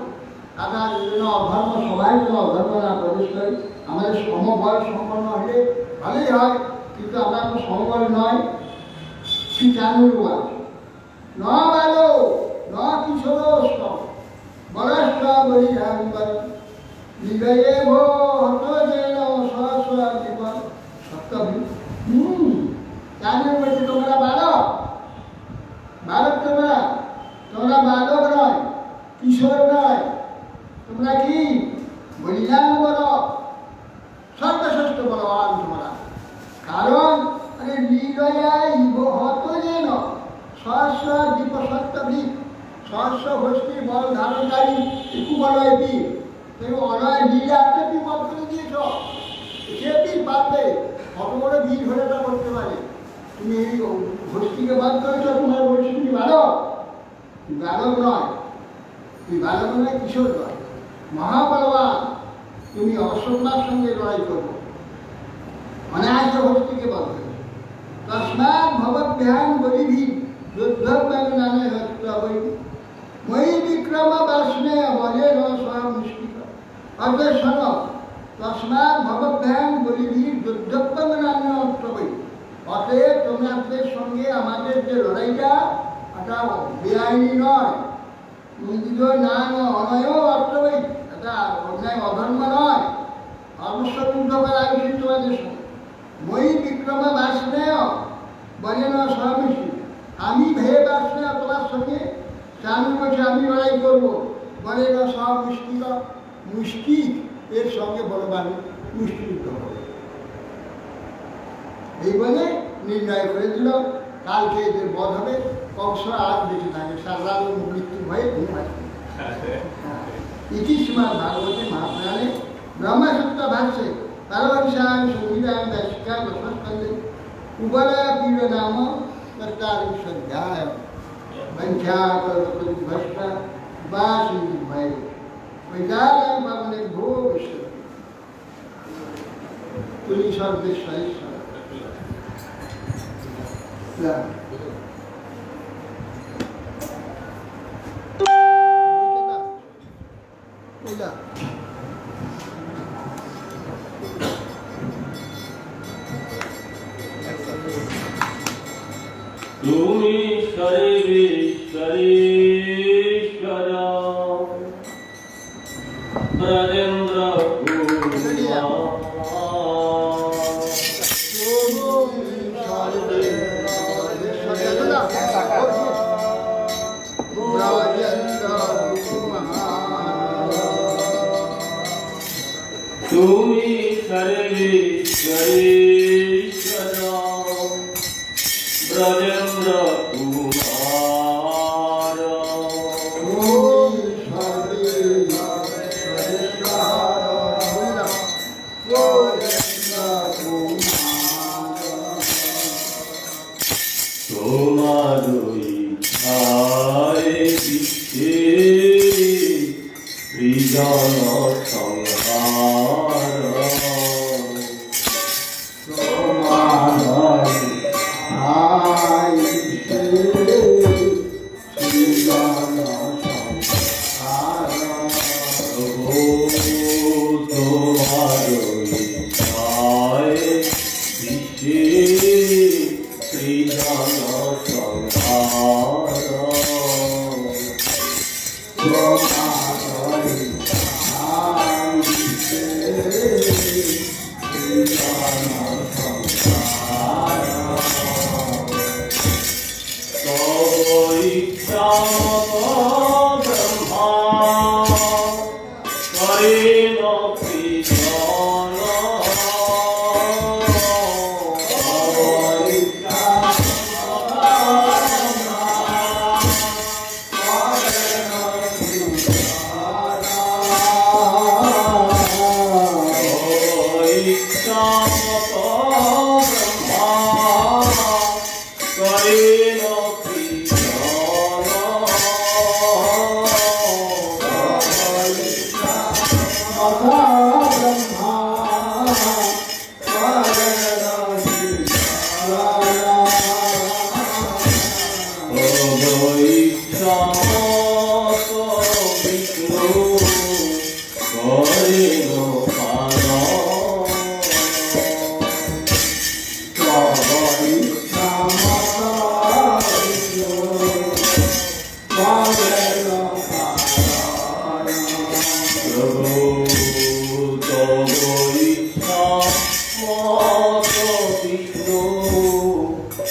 আমরা যেন অধর্ম সবাই যেন অধর্ম না প্রবেশ করি। আমাদের সমবল সম্পন্ন হলে ভালোই হয়, কিন্তু আমরা তো সমবল নয়। শিক্ষানুর্বা ন বালো ন কিশোরস্ত বলস্ত বলি নিগয়ে ভো হত যেন সহস্র জীবন সত্যবি। জানেন বলছি তোমরা বালক, বালক তোমরা, তোমরা বালক নয়, কিশোর নয়, তোমরা কি বলিলাম বলো, সর্বশ্রেষ্ঠ বলবান তোমরা। কারণ হত যেন সহস্র দীপ সত্যবি, সহস্র হস্তি বল ধারণকারী একটু বলয় বীর, তুমি অনয় বীর একটা তুমি বধ করে দিয়েছ, সে বীর পারবে, কত বড় বীর হলে তা করতে পারে। তুমি এই হস্তিকে বাদ করেছ, তোমার বলছি তুমি বালক, তুমি বালক নয়, তুমি বালক নয়, কিশোর নয়, মহাবলবান। তুমি অসম্মার সঙ্গে লড়াই করবো, অনায়াসে হস্তিকে বাদ করবে। তস্মাৎ ভবদ্ভ্যাং বলিভি যুদ্ধব্যাং নামে হত্যবৈ মই বিক্রম বাষ্ণে বলে ন স্বয়ংষ্ঠিত। অর্থাৎ শোন, তস্মাৎ ভবদ্ভ্যাং বলিভি যুদ্ধব্যাং নামে হত্যবৈ। অতএব তোমাদের সঙ্গে আমাদের যে লড়াইটা, এটা বেআইনি নয়, না অনয় অর্থবৈ, এটা অন্যায় অধর্ম নয়, অবশ্যই যুদ্ধ করা উচিত তোমাদের সঙ্গে। মই বিক্রম বাষ্ণেয় বলে না স্বয়ংষ্ঠী, আমি ভেয়ে বাষ্ণেয় তোমার সঙ্গে স্বামী বলছে আমি লড়াই করবো, বলে না স্বমুষ্টিক, মুষ্টি এর সঙ্গে বলবান মুষ্টিযুদ্ধ হবে। এই বলে নির্ণয় করে দিল কালকে এদের বধ হবে, কংস আর বেঁচে থাকে, সারা মৃত্যু ভয়ে ঘুম আসবে। ইতি শ্রীমদ্ ভাগবতে মহাপুরাণে ব্রহ্মসূত্র ভাষ্যে পারমহংসাং সংহিতাং দাশিকা দশস্কন্ধে উবলয় পীড় নাম তত্তারিংশোऽধ্যায় বঞ্ঝাকল্পতরুভ্যশ্চ বাসিন্দিভ্যৈ বৈদালয়ং পাবনেভ্যো বিষ্ণুতে তুলি সর্বেশ্বরেশ্বর। তুমি সর্বেশ্বরেশ্বর ব্রজেন্দ্র তুমি সর্বেশ্বরেশ্বর ব্রজেন্দ্র কুমার। তোমারই ইচ্ছায় বিশ্বে সৃজন সংহার। তোমার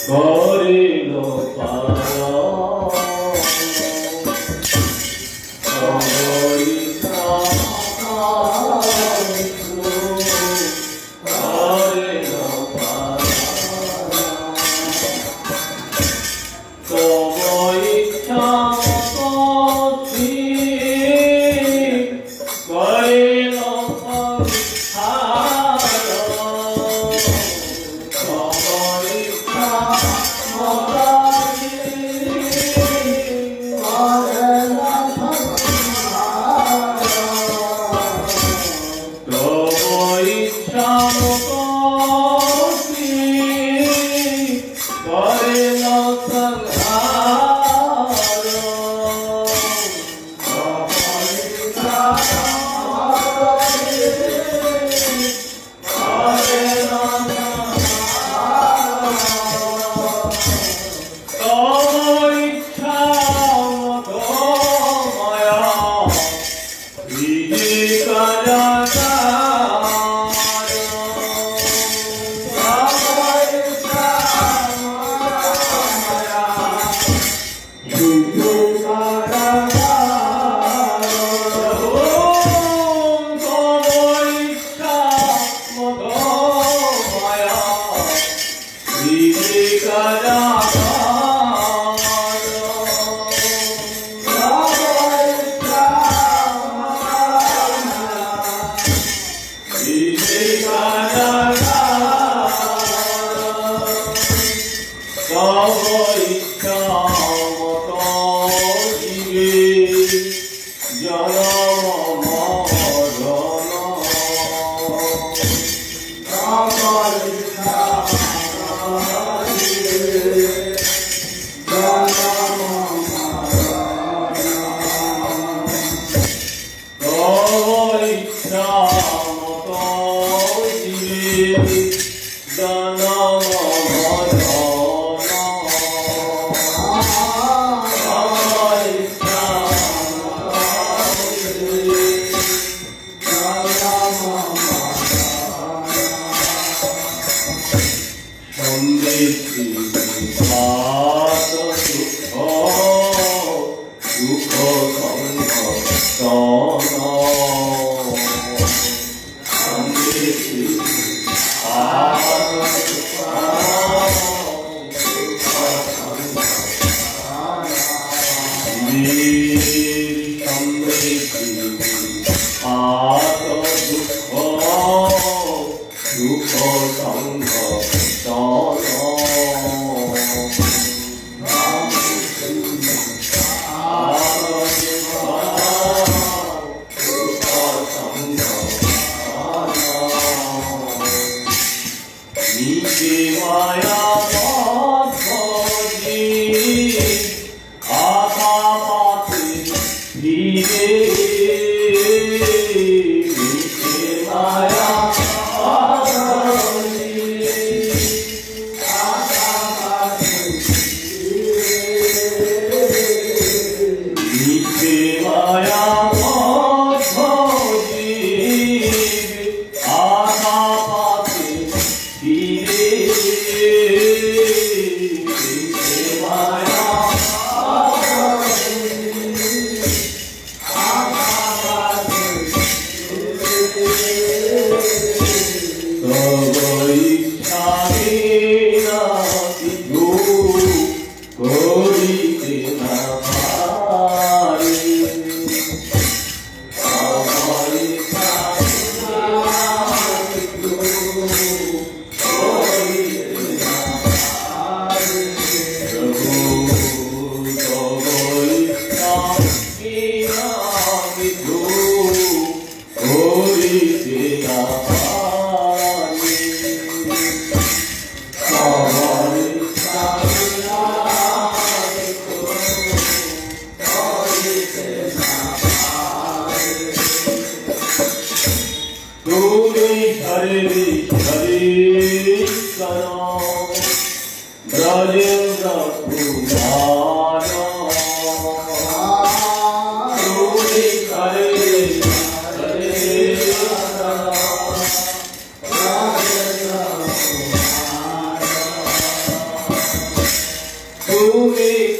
করিল পালন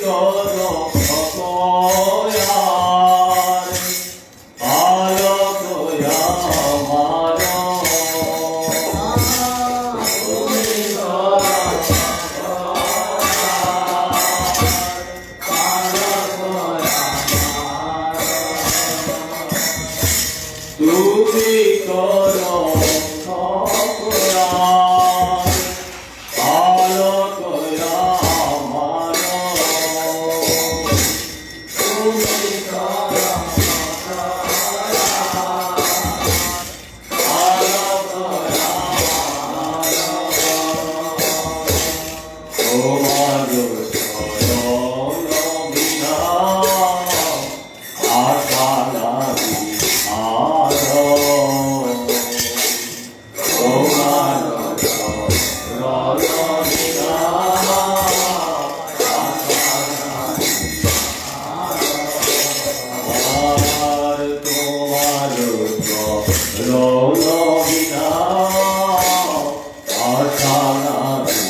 করো অপয়ার পালক আমার তুমি করো অপয়ার পালক আমার তুমি করো তোমার চরণ বিনা আশা নাহি আর তোমার চরণ বিনা আর তোমার চরণ বিনা আশা নাহি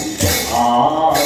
আর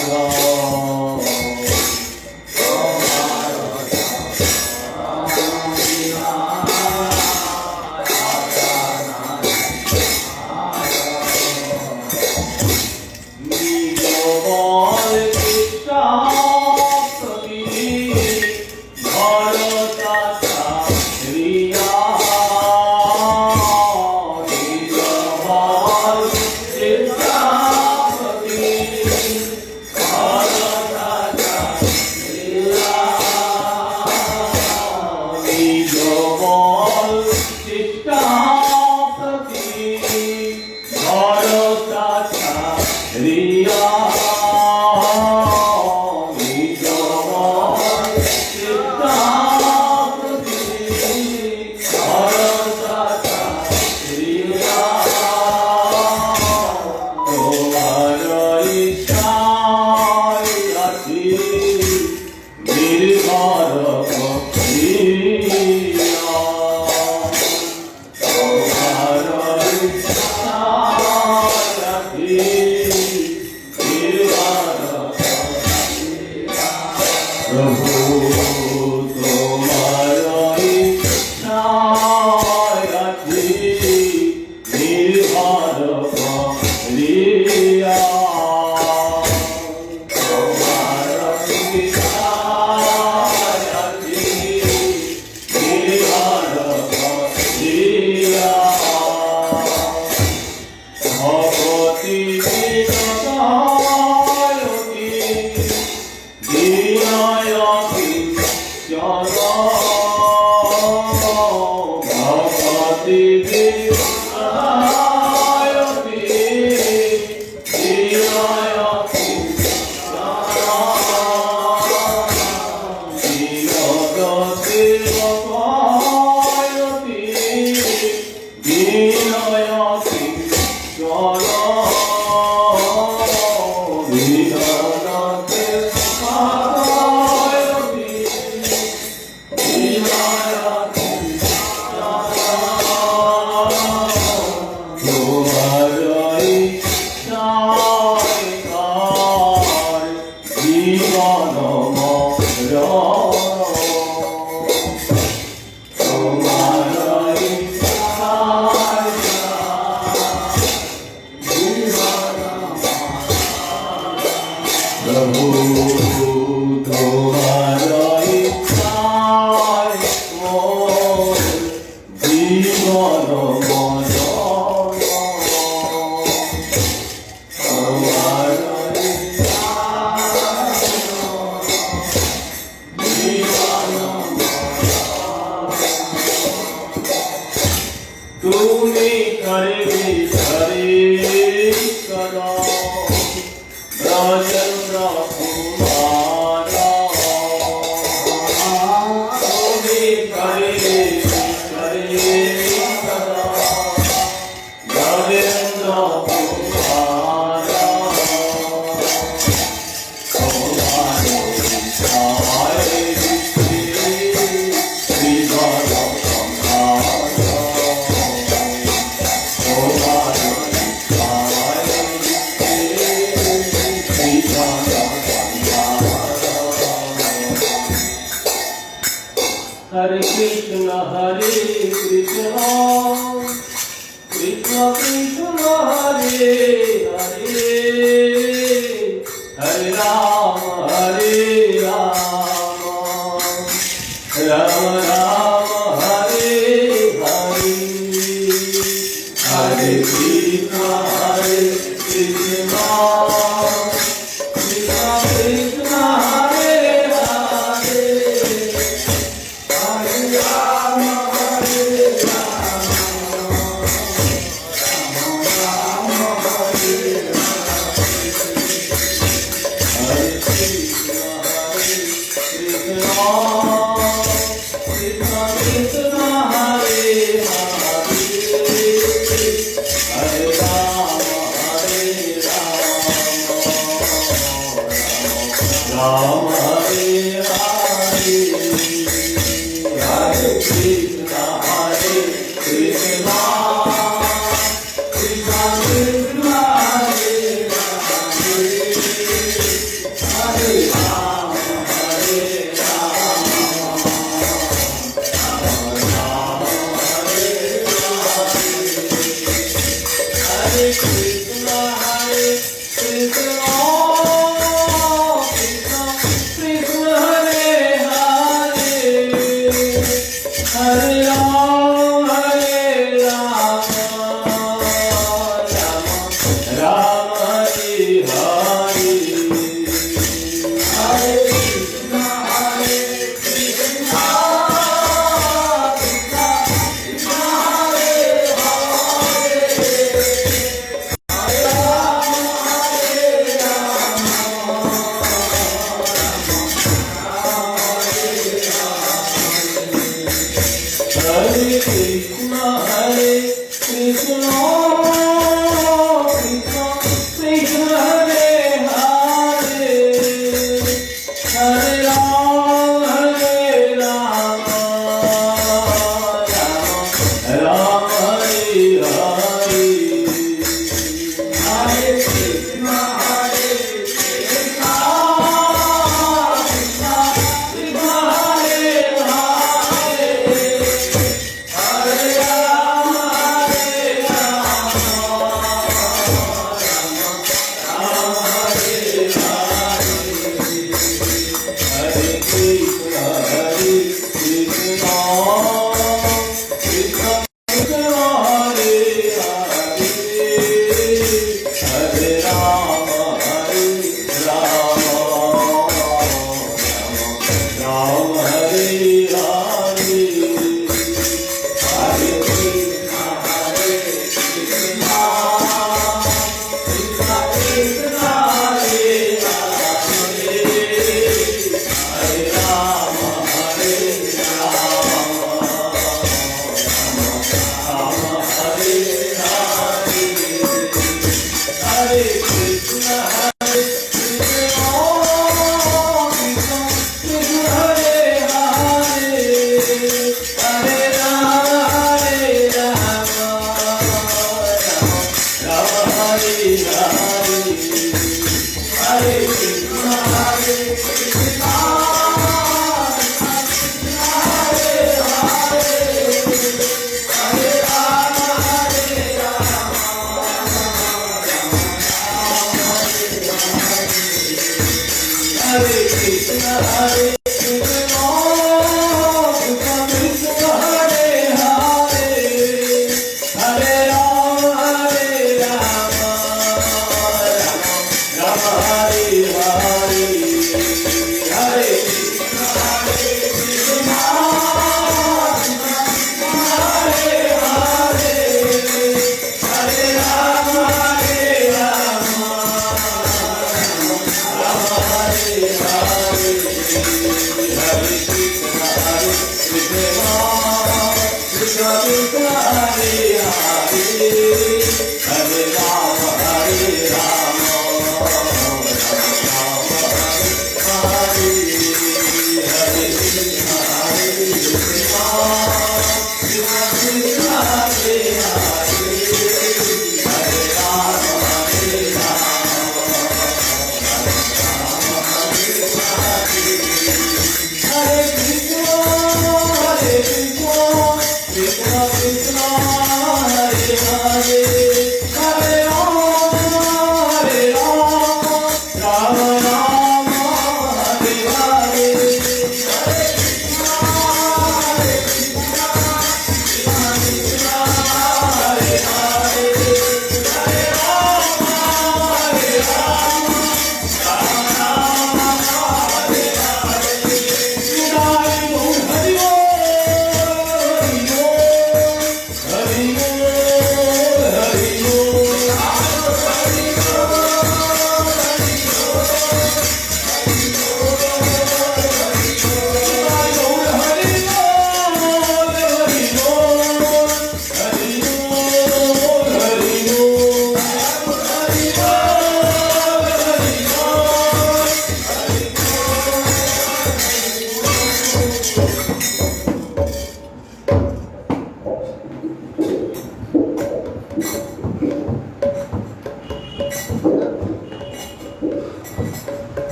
Hare Krishna Krishna Krishna Hare Hare Hare Rama Rama Rama Hare Hare Hare Krishna Krishna Krishna Krishna Hare Hare Hare Rama Ram Hare Hare Hare Krishna Krishna Krishna Krishna Hare Hare Hare Ram Hare Ram Ram Hare Hare Krishna Krishna Hare Ram Ram Hare Hare Hare Krishna Krishna Krishna Krishna Hare Hare Hare Krishna Krishna Krishna Krishna Hare Hare Hare Ram Ram Hare Hare Hare Krishna Krishna Krishna Krishna Hare Hare Hare Rama Hare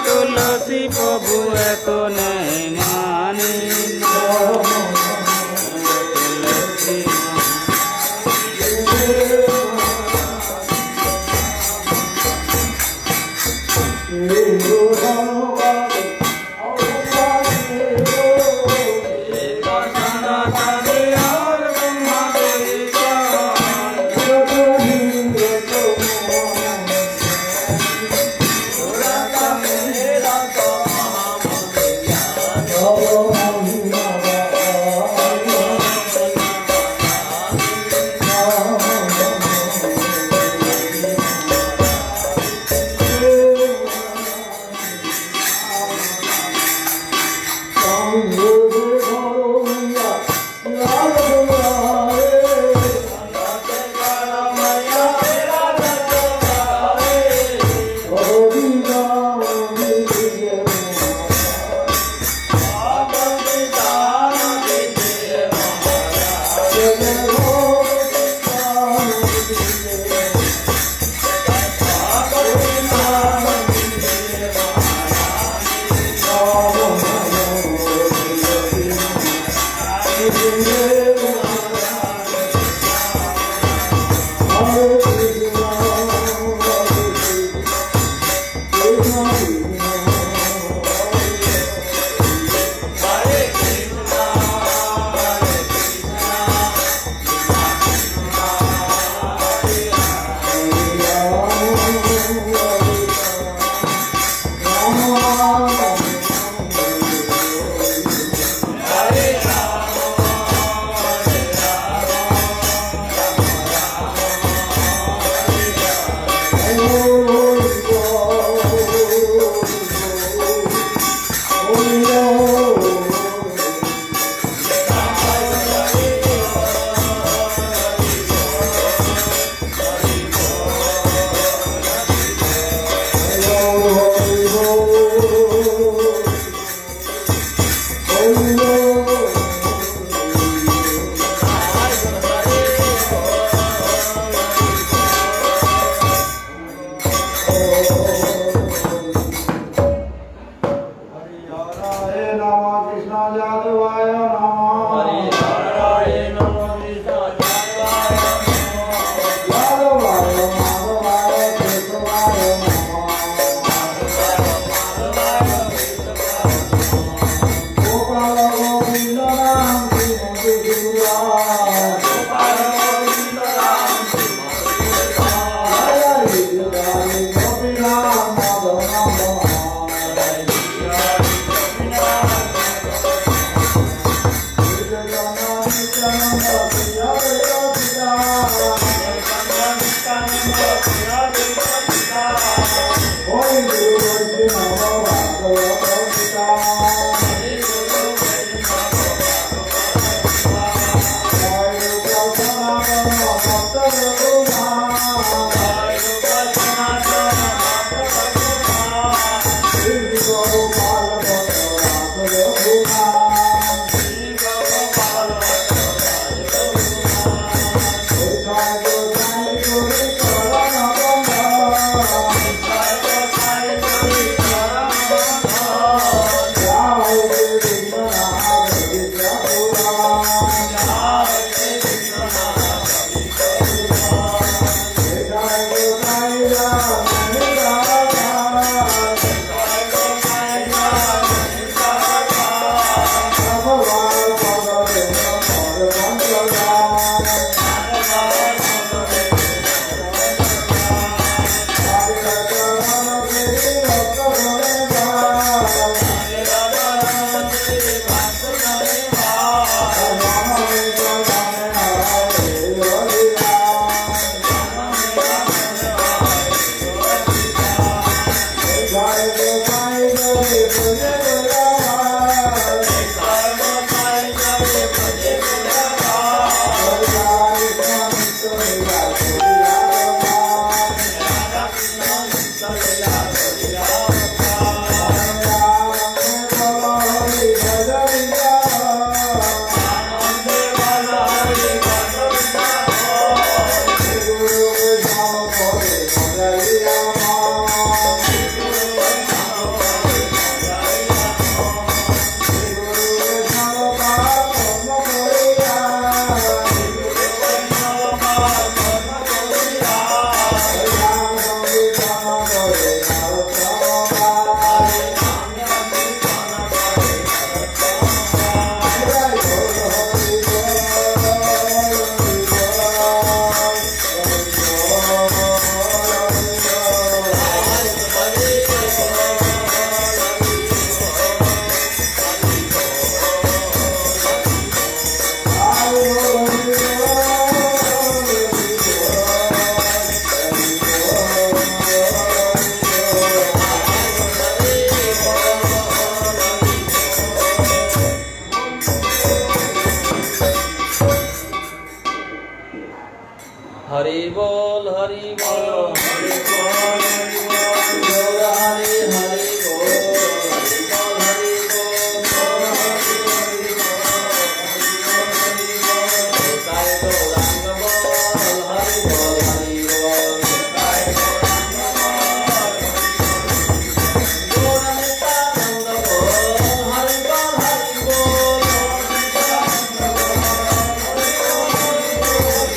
তুলসী প্রভু এত নেই মানি তুলসী Jai Hari বল হরি বল হরি বল হরি বল গৌর হরি হরি বল হরি বল হরি বল তাই গৌরাঙ্গ বল হরি বল হরি বল গৌর নিত্যানন্দ বল হরি বল হরি বল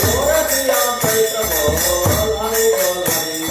গৌর প্রিয়ামৃত বল হরি বল Hari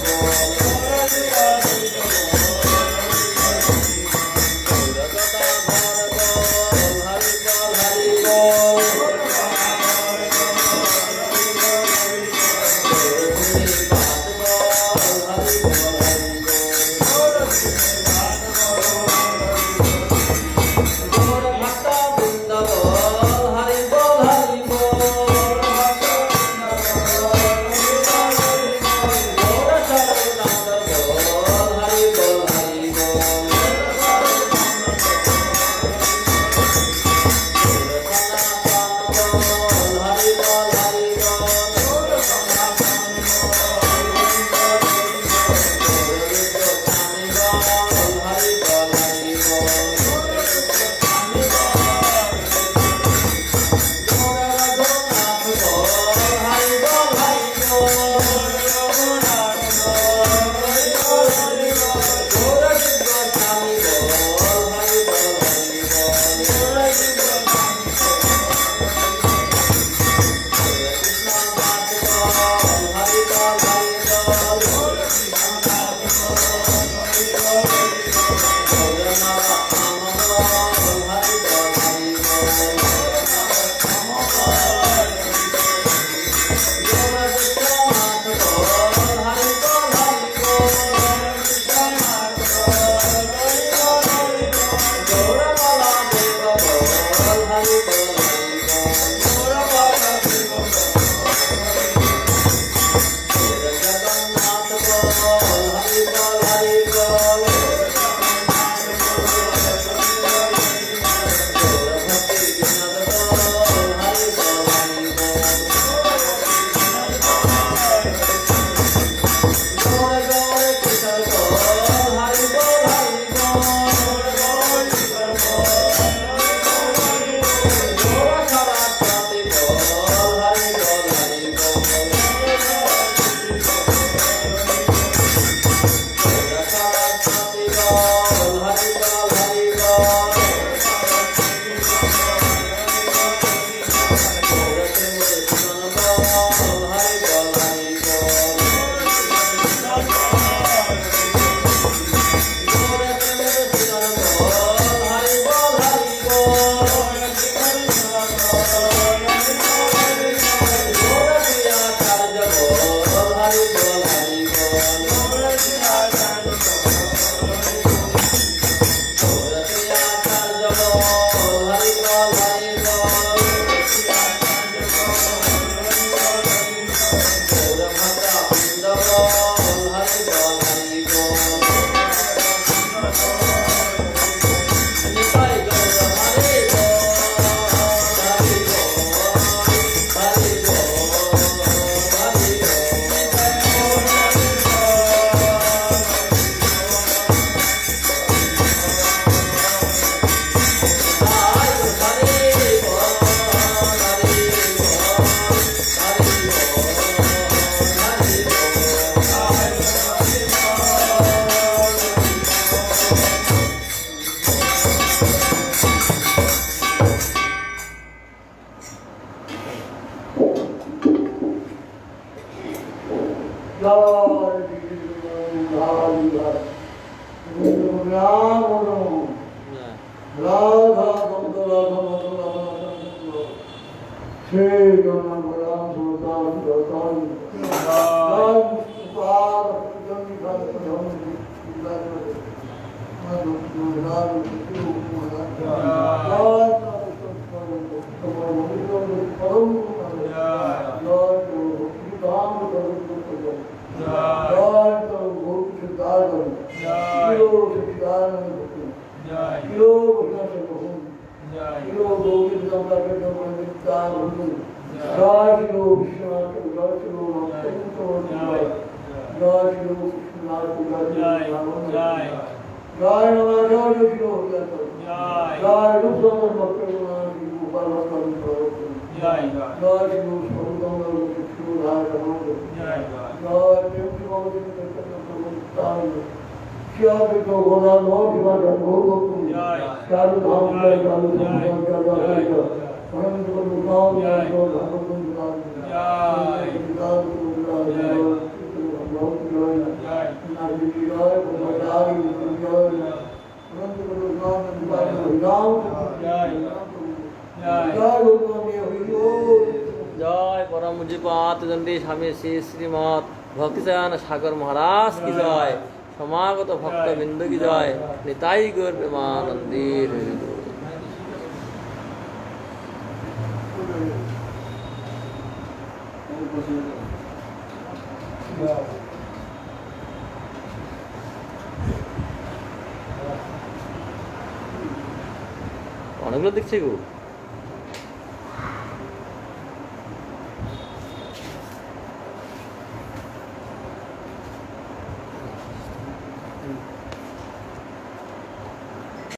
Jai Guru Vishnu, Jai Guru জয় শ্রী কৃষ্ণনাথ জয় জয় জয় নমাচার্য শ্রী জয় জয় রূপচন্দ্র ভক্ত গোপাল ভক্ত জয় জয় শ্রী সৌগঙ্গা শ্রী রায় রমণ জয় জয় প্রেম শ্রী ভগবতী শ্রী গোলা নয় শিবাচার গৌরব জয় চালু ধাম জয় চালু ধাম জয় জয় জয় অনন্ত গুণাম জয় জয় ভগবতী জয় জয় পরম পূজ্যপাত দণ্ডী স্বামী শ্রী শ্রীমৎ ভক্তিচয়ন সাগর মহারাজ কি জয় সমাগত ভক্ত বিন্দু কি জয় নিতাই গৌর প্রেমানন্দীর অনেকগুলো দেখছি গো।